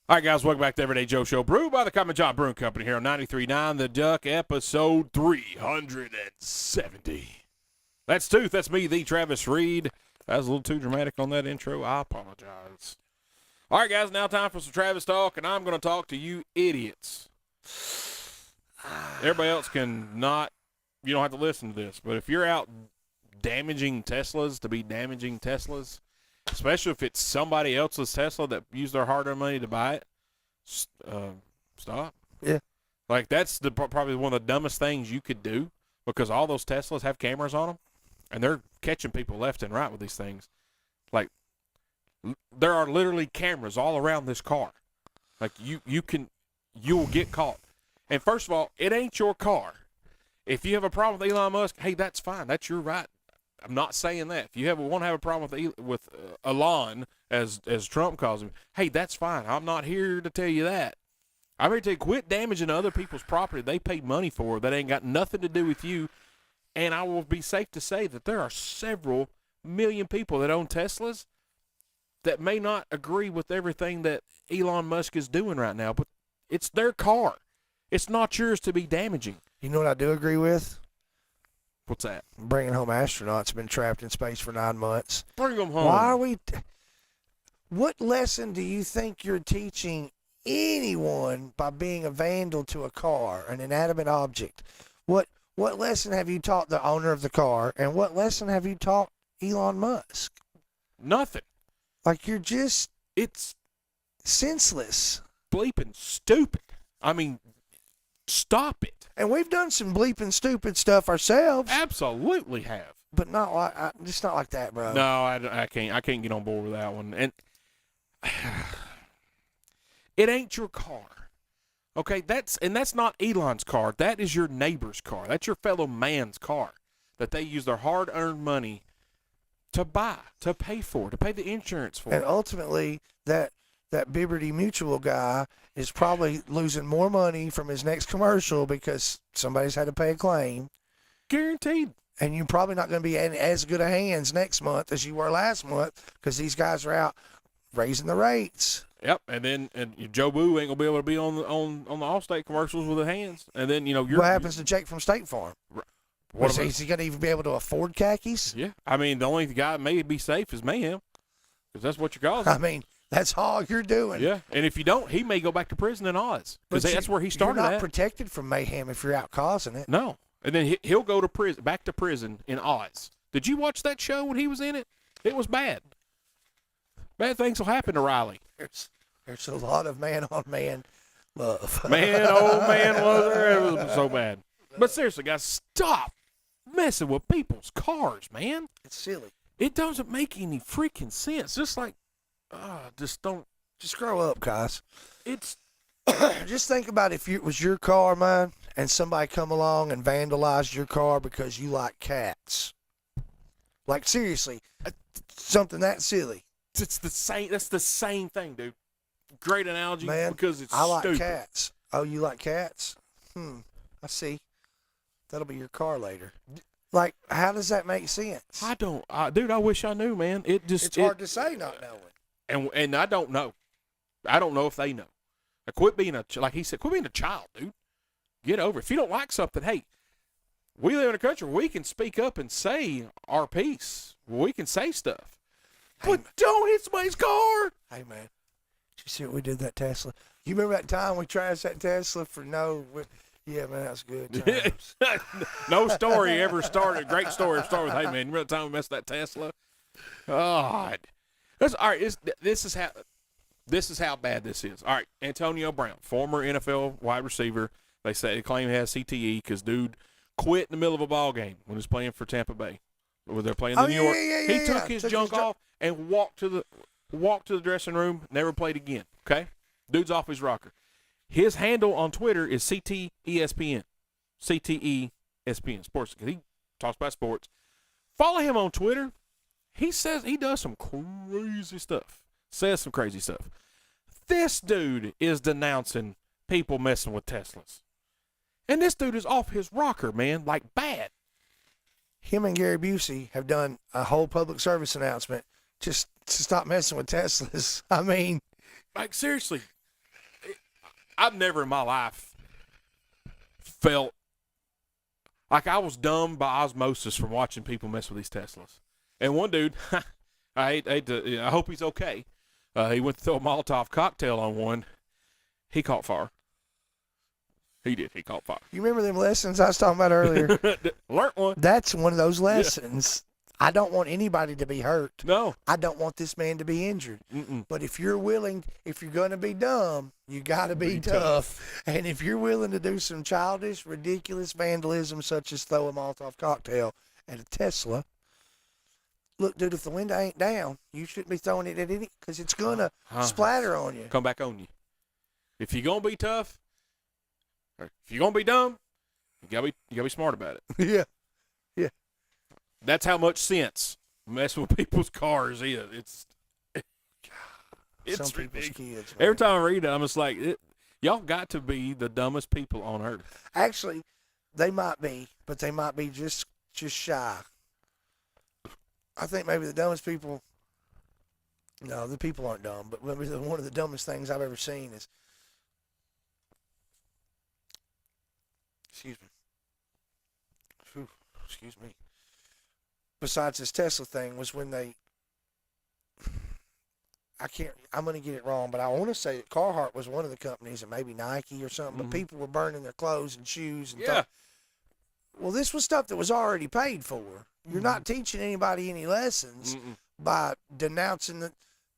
All right, guys, welcome back to Everyday Joe Show, brewed by the Common John Brewing Company here on 93.9 The Duck, episode 370. That's Tooth. That's me, the Travis Reed. That was a little too dramatic on that intro. I apologize. All right, guys, now time for some Travis talk, and I'm going to talk to you idiots. Everybody else can not, you don't have to listen to this, but if you're out damaging Teslas to be damaging Teslas, especially if it's somebody else's Tesla that used their hard-earned money to buy it, stop. Yeah. Like, that's probably one of the dumbest things you could do, because all those Teslas have cameras on them, and they're catching people left and right with these things. Like, there are literally cameras all around this car. Like, you'll get caught. And first of all, it ain't your car. If you have a problem with Elon Musk, hey, that's fine. That's your right. I'm not saying that. If you want to have a problem with Elon, as Trump calls him, hey, that's fine. I'm not here to tell you that. I'm here to tell you, quit damaging other people's property they paid money for that ain't got nothing to do with you. And I will be safe to say that there are several million people that own Teslas that may not agree with everything that Elon Musk is doing right now, but it's their car. It's not yours to be damaging. You know what I do agree with? What's that? Bringing home astronauts been trapped in space for 9 months. Bring them home. Why are we? What lesson do you think you're teaching anyone by being a vandal to a car, an inanimate object? What lesson have you taught the owner of the car, and what lesson have you taught Elon Musk? Nothing. Like, you're just... It's senseless. Bleeping stupid. I mean, stop it. And we've done some bleeping stupid stuff ourselves. Absolutely have. But not like, just not like that, bro. No, I can't get on board with that one. And it ain't your car. Okay, that's not Elon's car. That is your neighbor's car. That's your fellow man's car that they use their hard-earned money to buy, to pay for, to pay the insurance for. And ultimately, that Liberty Mutual guy is probably losing more money from his next commercial because somebody's had to pay a claim. Guaranteed. And you're probably not going to be in as good a hands next month as you were last month because these guys are out raising the rates. Yep, and Joe Boo ain't gonna be able to be on the Allstate commercials with his hands. And then what happens to Jake from State Farm? Is he gonna even be able to afford khakis? Yeah, I mean the only guy that may be safe is Mayhem, because that's what you're causing. I mean that's all you're doing. Yeah, and if you don't, he may go back to prison in Oz because that's where he started. You're not protected from Mayhem if you're out causing it. No, and then he'll go to prison, back to prison in Oz. Did you watch that show when he was in it? It was bad. bad things will happen to Riley. There's a lot of man-on-man love. Man, oh man, was there? It was so bad. But seriously, guys, stop messing with people's cars, man. It's silly. It doesn't make any freaking sense. Just like, just don't. Just grow up, guys. It's just think about if it was your car, man, and somebody come along and vandalized your car because you like cats. Like, seriously, something that silly. it's the same. That's the same thing, dude. Great analogy, Man, because it's I like stupid. cats. Oh, you like cats? I see. That'll be your car later. Like, how does that make sense? I don't, dude. I wish I knew, man. It's hard to say not knowing. And I don't know. I don't know if they know. Quit being like he said. Quit being a child, dude. Get over it. If you don't like something, hey, we live in a country where we can speak up and say our piece. We can say stuff, but don't hit somebody's car. Hey, man, did you see what we did that Tesla? You remember that time we trashed that Tesla for no? Yeah, man, that was good times. No story ever started. Great story ever started with, hey, man, remember the time we messed that Tesla? God. That's, all right, this is how bad this is. All right, Antonio Brown, former NFL wide receiver. They claim he has CTE because dude quit in the middle of a ball game when he was playing for Tampa Bay. When they're playing New York. He took his junk off and walked to the dressing room, never played again. Okay? Dude's off his rocker. His handle on Twitter is CTESPN. CTESPN Sports. He talks about sports. Follow him on Twitter. He says he does some crazy stuff. Says some crazy stuff. This dude is denouncing people messing with Teslas. And this dude is off his rocker, man, like bad. Him and Gary Busey have done a whole public service announcement just to stop messing with Teslas. I mean, like, seriously, I've never in my life felt like I was dumb by osmosis from watching people mess with these Teslas. And one dude, I hope he's okay. He went to throw a Molotov cocktail on one. He caught fire. He did. He caught fire. You remember them lessons I was talking about earlier? Learned one. That's one of those lessons. Yeah. I don't want anybody to be hurt. No. I don't want this man to be injured. Mm-mm. But if you're willing, if you're going to be dumb, you got to be tough. And if you're willing to do some childish, ridiculous vandalism, such as throw a Molotov cocktail at a Tesla, look, dude, if the window ain't down, you shouldn't be throwing it at any, because it's going to splatter on you. Come back on you. If you're going to be tough, or if you're going to be dumb, you gotta be smart about it. Yeah. That's how much sense messing with people's cars is. It's some people's ridiculous. kids, man. Every time I read it, I'm just like, y'all got to be the dumbest people on earth. Actually, they might be, but they might be just shy. I think maybe the dumbest people. No, the people aren't dumb, but maybe one of the dumbest things I've ever seen is. Excuse me. Whew, excuse me. Besides this Tesla thing, was when they. I'm going to get it wrong, but I want to say that Carhartt was one of the companies, and maybe Nike or something, but people were burning their clothes and shoes and stuff. Well, this was stuff that was already paid for. You're not teaching anybody any lessons by denouncing the.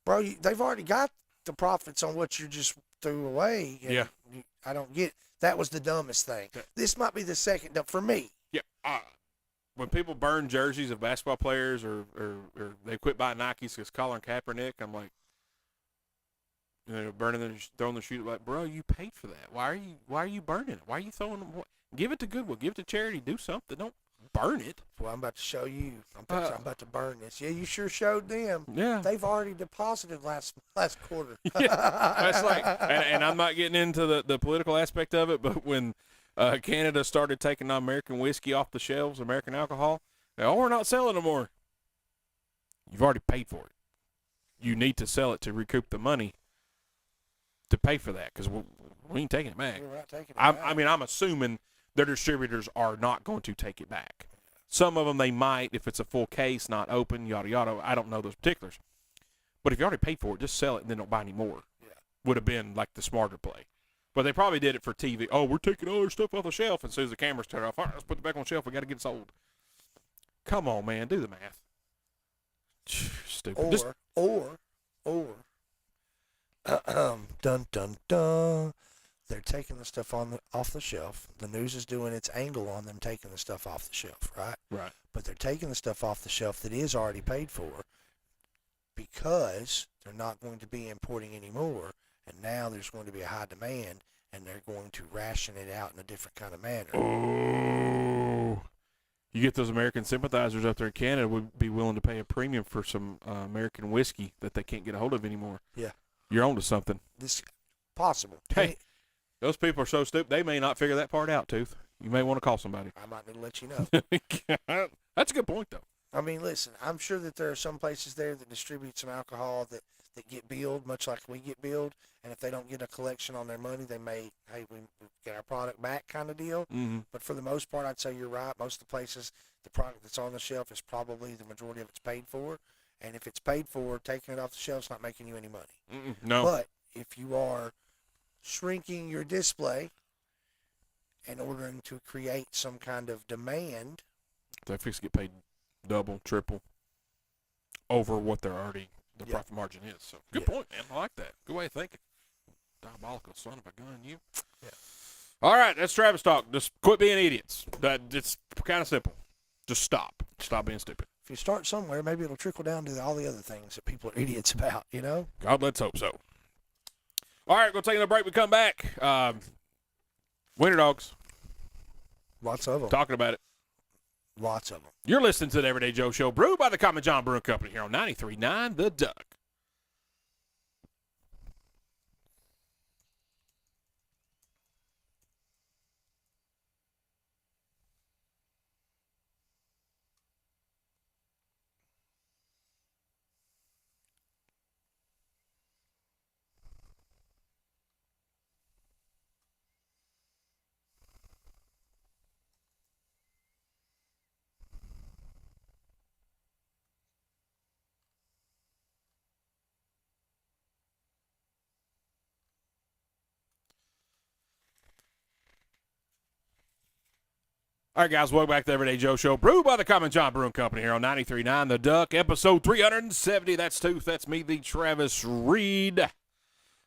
Bro, they've already got the profits on what you just threw away. Yeah. I don't get. That was the dumbest thing. Yeah. This might be the second for me. Yeah. When people burn jerseys of basketball players or they quit buying Nikes because Colin Kaepernick, I'm like, throwing the shoe, like, bro, you paid for that. Why are you burning it? Why are you throwing them? Give it to Goodwill. Give it to charity. Do something. Don't burn it. Well, I'm about to show you. I'm about to burn this. Yeah, you sure showed them. Yeah. They've already deposited last quarter. Yeah. That's like, and I'm not getting into the political aspect of it, but when Canada started taking American whiskey off the shelves, American alcohol, we're not selling no more. You've already paid for it. You need to sell it to recoup the money to pay for that, because we ain't taking it back. We're not taking it back. I mean, I'm assuming their distributors are not going to take it back. Some of them they might, if it's a full case, not open, yada, yada. I don't know those particulars. But if you already paid for it, just sell it and then don't buy any more. Yeah. Would have been like the smarter play. But they probably did it for TV. Oh, we're taking all our stuff off the shelf. And as soon as the cameras turn off, all right, let's put it back on the shelf. We got to get it sold. Come on, man. Do the math. Stupid. or dun dun dun, they're taking the stuff off the shelf. The news is doing its angle on them taking the stuff off the shelf, right? Right. But they're taking the stuff off the shelf that is already paid for because they're not going to be importing anymore, and now there's going to be a high demand, and they're going to ration it out in a different kind of manner. Oh. You get those American sympathizers up there in Canada would be willing to pay a premium for some American whiskey that they can't get a hold of anymore. Yeah. You're onto something. This possible. Hey, those people are so stupid, they may not figure that part out, Tooth. You may want to call somebody. I might need to let you know. That's a good point, though. I mean, listen, I'm sure that there are some places there that distribute some alcohol that get billed, much like we get billed, and if they don't get a collection on their money, they may, hey, we get our product back kind of deal. Mm-hmm. But for the most part, I'd say you're right. Most of the places, the product that's on the shelf is probably the majority of it's paid for. And if it's paid for, taking it off the shelf is not making you any money. No. But if you are shrinking your display in order to create some kind of demand, they fix to get paid double, triple over what they're already, the profit margin is. So good point, man. I like that. Good way of thinking. Diabolical son of a gun, you. Yeah. All right, that's Travis talk. Just quit being idiots. It's kind of simple. Just stop. Stop being stupid. If you start somewhere, maybe it'll trickle down to all the other things that people are idiots about, you know? God, let's hope so. All right, we'll take another break. We come back. Winter Dogs. Lots of them. Talking about it. Lots of them. You're listening to the Everyday Joe Show, brewed by the Common John Brewing Company here on 93.9 The Duck. All right, guys, welcome back to the Everyday Joe Show, brewed by the Common John Brewing Company here on 93.9 The Duck, episode 370. That's Tooth. That's me, the Travis Reed.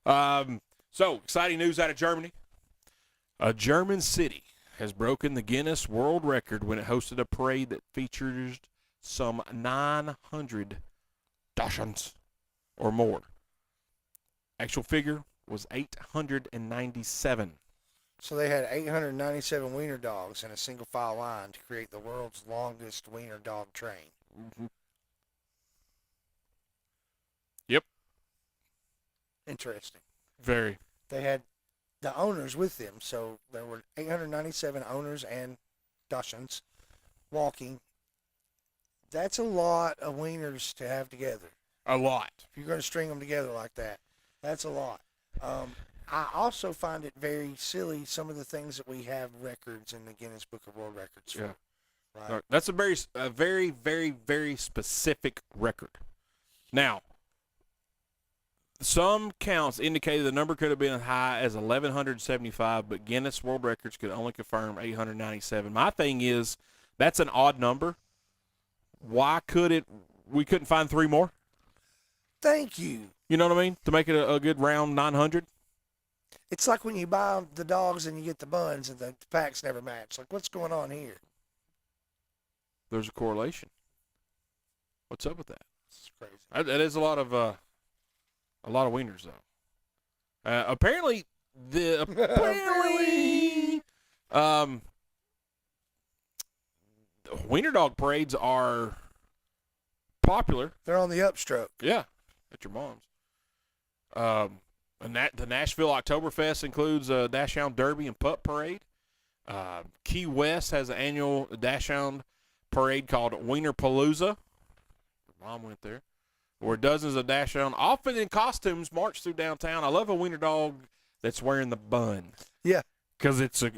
So, exciting news out of Germany. A German city has broken the Guinness World Record when it hosted a parade that features some 900 Dachshunds or more. Actual figure was 897. So they had 897 wiener dogs in a single file line to create the world's longest wiener dog train. Mm-hmm. Yep. Interesting. Very. They had the owners with them, so there were 897 owners and Dachshunds walking. That's a lot of wieners to have together. A lot. If you're going to string them together like that, that's a lot. I also find it very silly, some of the things that we have records in the Guinness Book of World Records for. Yeah. Right? That's a very, very, very specific record. Now, some counts indicated the number could have been as high as 1,175, but Guinness World Records could only confirm 897. My thing is, that's an odd number. Why we couldn't find 3 more? Thank you. You know what I mean? To make it a good round 900? It's like when you buy the dogs and you get the buns and the packs never match. Like, what's going on here? There's a correlation. What's up with that? It's crazy. That is a lot of wieners, though. Apparently, wiener dog parades are popular. They're on the upstroke. Yeah, at your mom's. And the Nashville Oktoberfest includes a Dachshund Derby and Pup Parade. Key West has an annual Dachshund parade called Wienerpalooza. Mom went there. Where dozens of Dachshund, often in costumes, march through downtown. I love a wiener dog that's wearing the bun. Yeah. Because it's a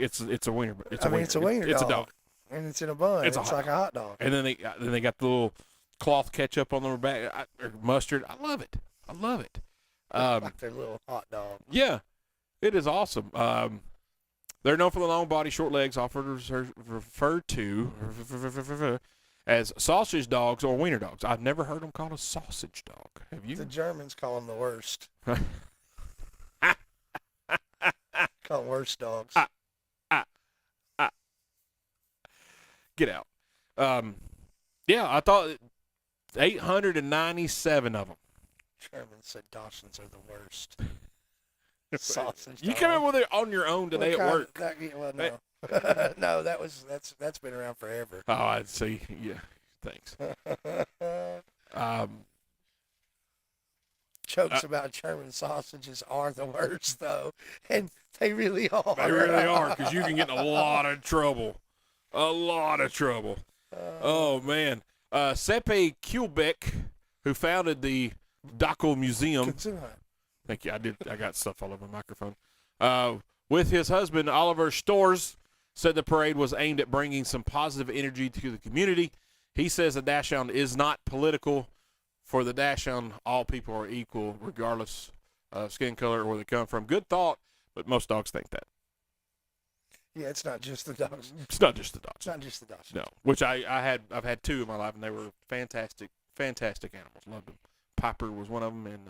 wiener. It's a wiener. It's a dog. And it's in a bun. It's like a hot dog. And then they got the little cloth ketchup on their back, or mustard. I love it. Like their little hot dog. Yeah, it is awesome. They're known for the long body, short legs, often referred to as sausage dogs or wiener dogs. I've never heard them called a sausage dog. Have you? The Germans call them the worst. Call them worst dogs. Get out. Yeah, I thought 897 of them. Germans said Dachshunds are the worst. Sausage. You came up with it on your own today at work. No. No, that's been around forever. Oh, I see. Yeah, thanks. Jokes about German sausages are the worst, though, and they really are. They really are, because you can get in a lot of trouble. A lot of trouble. Oh, man. Sepe Kubeck, who founded the Dachau Museum. Thank you. I got stuff all over my microphone. With his husband, Oliver Storrs, said the parade was aimed at bringing some positive energy to the community. He says the Dachshund is not political. For the Dachshund, all people are equal, regardless of skin color or where they come from. Good thought, but most dogs think that. Yeah, it's not just the dogs. It's not just the dogs. It's not just the dogs. No, which I've had two in my life, and they were fantastic animals. Loved them. Piper was one of them, and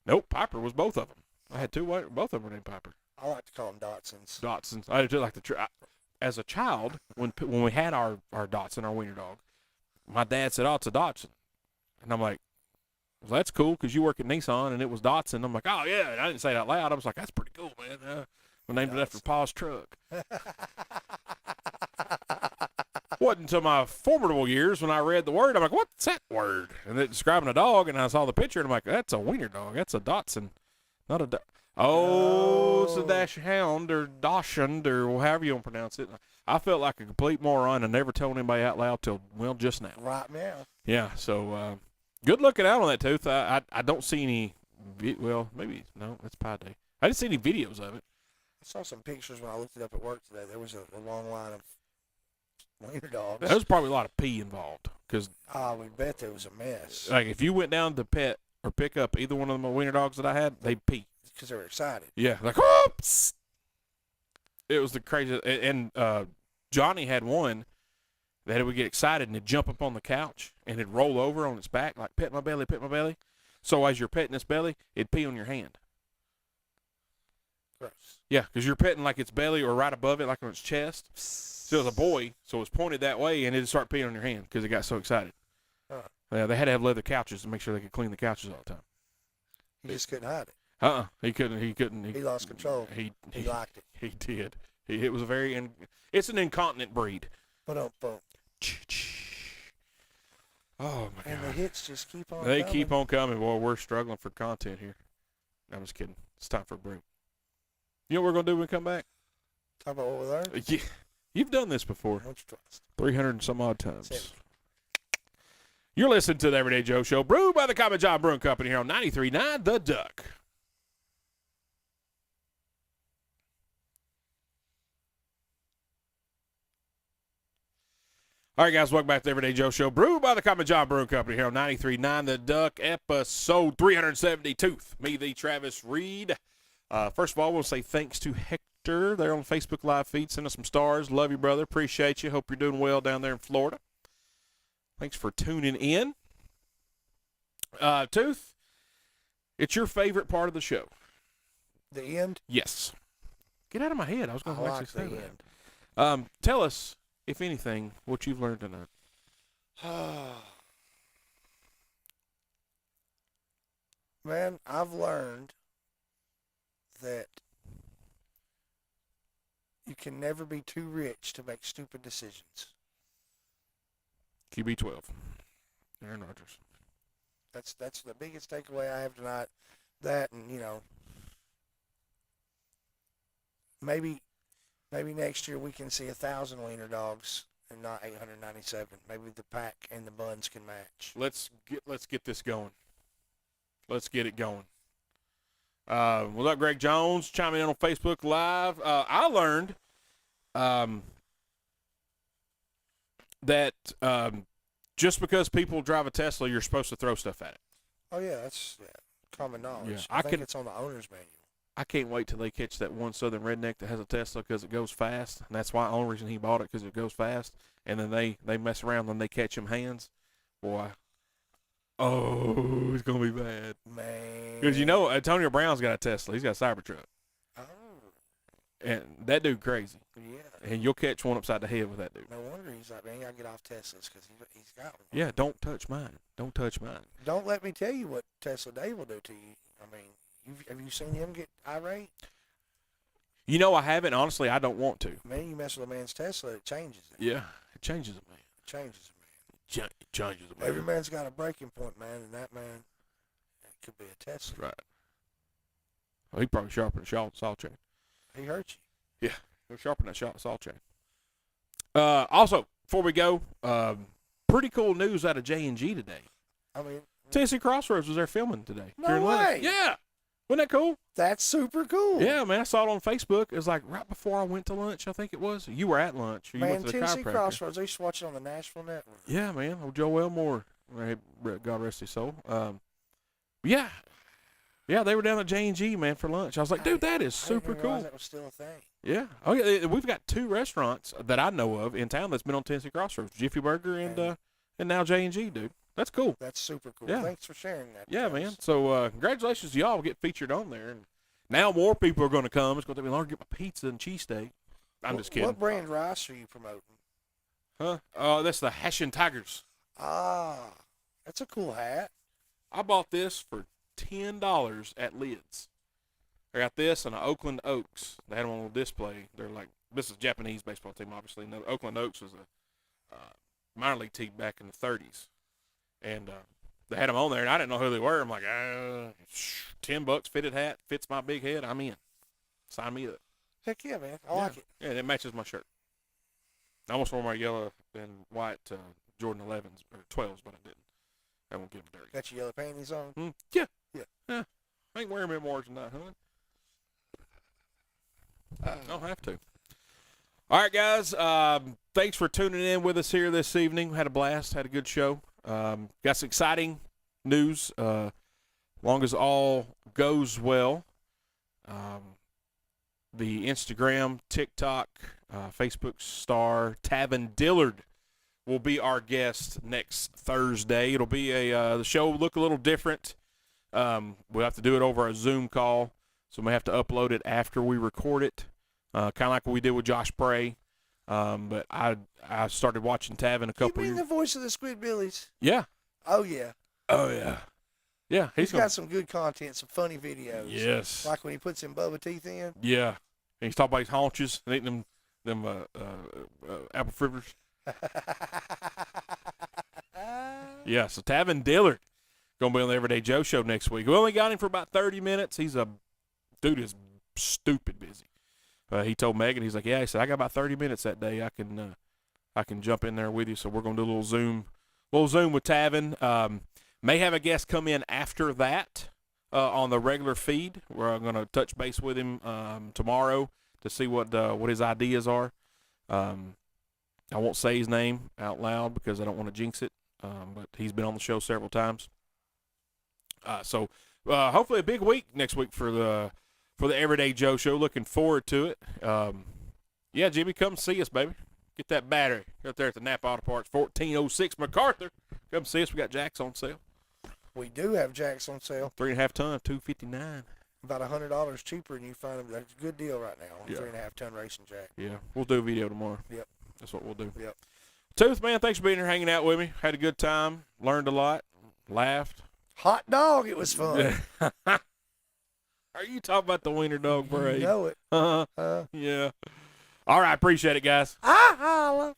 nope, Piper was both of them. I had two. Both of them were named Piper. I like to call them Dachshunds. Dachshunds. I do like to as a child, when we had our Dachshund, our wiener dog, my dad said, "Oh, it's a Dachshund," and I'm like, "Well, that's cool because you work at Nissan, and it was Datsun." I'm like, "Oh yeah," and I didn't say it out loud. I was like, "That's pretty cool, man." We named it after Pa's truck. Wasn't until my formidable years when I read the word, I'm like, "What's that word?" And it's describing a dog, and I saw the picture, and I'm like, "That's a wiener dog. That's a Datsun, not a." It's a Dachshund or Dachshund or however you want to pronounce it. I felt like a complete moron and never told anybody out loud till, well, just now. Right now. Yeah, so good looking out on that tooth. I don't see any, well, maybe, no, it's Pi Day. I didn't see any videos of it. I saw some pictures when I looked it up at work today. There was a long line of wiener dogs. There was probably a lot of pee involved. Cause, we bet there was a mess. like, if you went down to pet or pick up either one of the wiener dogs that I had, they'd pee. Because they were excited. Yeah, like, oops! It was the craziest. And Johnny had one that it would get excited and it'd jump up on the couch and it'd roll over on its back, like, pet my belly, pet my belly. So as you're petting its belly, it'd pee on your hand. Gross. Yeah, because you're petting like its belly or right above it, like on its chest. So it was a boy, so it was pointed that way, and it'd start peeing on your hand because it got so excited. Yeah, they had to have leather couches to make sure they could clean the couches all the time. He just couldn't hide it. He couldn't. He lost control. He liked it. He did. It was a very. It's an incontinent breed. But Oh my and God! the hits just keep on. They coming. keep on coming. Boy, we're struggling for content here. I'm just kidding. It's time for a break. You know what we're gonna do when we come back? Talk about what we learned. Yeah, you've done this before. Once or twice. 300 and some odd times. 70. You're listening to the Everyday Joe Show, brewed by the Common John Brewing Company here on 93.9 The Duck. All right, guys, welcome back to the Everyday Joe Show, brewed by the Common John Brewing Company here on 93.9 The Duck, episode 372. Me, the Travis Reed. First of all, we'll say thanks to Hector there on the Facebook Live feed. Send us some stars. Love you, brother. Appreciate you. Hope you're doing well down there in Florida. Thanks for tuning in. Tooth, it's your favorite part of the show. The end? Yes. Get out of my head. I was going to like say the that. end. Tell us, if anything, what you've learned tonight. Man, I've learned that you can never be too rich to make stupid decisions. QB12. Aaron Rodgers. That's the biggest takeaway I have tonight. That, and maybe next year we can see 1,000 wiener dogs and not 897. Maybe the pack and the buns can match. Let's get this going. Let's get it going. What's up, Greg Jones? Chiming in on Facebook Live. I learned that just because people drive a Tesla, you're supposed to throw stuff at it. Oh, yeah, that's common knowledge. Yeah, I think it's on the owner's manual. I can't wait till they catch that one Southern redneck that has a Tesla because it goes fast, and that's why the only reason he bought it, because it goes fast. And then they mess around when they catch him hands. Boy, Oh, it's gonna be bad. Man. Because you know Antonio Brown's got a Tesla. He's got a Cybertruck. Oh. And that dude crazy. Yeah. And you'll catch one upside the head with that dude. No wonder he's like, man, you gotta get off Teslas because he's got one. Yeah, don't touch mine. Don't touch mine. Don't let me tell you what Tesla Dave will do to you. I mean, have you seen him get irate? You know, I haven't. Honestly, I don't want to. Man, you mess with a man's Tesla, it changes it. Yeah, it changes a man. It changes a man. It changes a man. Every man's got a breaking point, man, and that man, it could be a Tesla. Right. Well, he probably sharpened a saw chain. He hurt Yeah, he'll sharpen that saw chain. Also, before we go, pretty cool news out of J&G today. you. I mean, Tennessee Crossroads was there filming today. No here in Lenox. way. Yeah. Wasn't that cool? that's super cool. Yeah, man. I saw it on Facebook. It was like right before I went to lunch, I think it was. You were at lunch. Or you Man, went to the Tennessee chiropractor. Crossroads, I used to watch it on the Nashville Network. Yeah, man. Oh, Joe Elmore. God rest his soul. Yeah. Yeah, they were down at J&G, man, for lunch. I was like, dude, that is I didn't super even realize cool. that was still a thing. Yeah. Oh, yeah. We've got 2 restaurants that I know of in town that's been on Tennessee Crossroads. Jiffy Burger and now J&G, dude. That's cool. That's super cool. Yeah. Thanks for sharing that. Yeah, with man. us. So congratulations to y'all. Get featured on there. And now more people are going to come. It's going to take me longer to get my pizza and cheesesteak. I'm just kidding. What brand rice are you promoting? Huh? That's the Hessian Tigers. Ah, that's a cool hat. I bought this for $10 at Lids. I got this and an Oakland Oaks. They had them on display. They're like, this is a Japanese baseball team, obviously. And the Oakland Oaks was a minor league team back in the 30s. And they had them on there, and I didn't know who they were. I'm like, $10, fitted hat, fits my big head. I'm in. Sign me up. Heck yeah, man. I like it. Yeah, and it matches my shirt. I almost wore my yellow and white Jordan 11s or 12s, but I didn't. I won't get them dirty. Got your yellow panties on? Yeah. Yeah. I ain't wearing them more than that, huh? I don't have to. All right, guys. Thanks for tuning in with us here this evening. Had a blast. Had a good show. Got some exciting news. Long as all goes well, the Instagram, TikTok, Facebook star Tavin Dillard will be our guest next Thursday. It'll be the show will look a little different. We'll have to do it over a Zoom call, so we may have to upload it after we record it, kind of like what we did with Josh Bray. But I started watching Tavin a couple You mean years. the voice of the Squidbillies? Yeah. Oh, yeah. Oh yeah. Yeah. He's got some good content, some funny videos. Yes. Like when he puts them Bubba teeth in. Yeah. And he's talking about his haunches and eating them apple fritters. Yeah. So Tavin Dillard gonna be on the Everyday Joe show next week. We only got him for about 30 minutes. Dude is stupid busy. He told Megan, he's like, yeah, he said, I got about 30 minutes that day. I can jump in there with you. So we're going to do a little Zoom with Tavin. May have a guest come in after that on the regular feed. We're going to touch base with him tomorrow to see what his ideas are. I won't say his name out loud because I don't want to jinx it, but he's been on the show several times. So hopefully a big week next week for the Everyday Joe show. Looking forward to it. Yeah, Jimmy, come see us, baby. Get that battery right there at the Napa Auto Parts, 1406 MacArthur. Come see us. We got jacks on sale. We do have jacks on sale. 3.5 ton, $259. About $100 cheaper, and you find them. That's a good deal right now on Yeah. 3.5 ton racing jack. Yeah, we'll do a video tomorrow. Yep. That's what we'll do. Yep. Tooth, man, thanks for being here, hanging out with me. Had a good time. Learned a lot. Laughed. Hot dog, it was fun. Are you talking about the wiener dog parade? You know it. Yeah. All right, appreciate it, guys. I holla.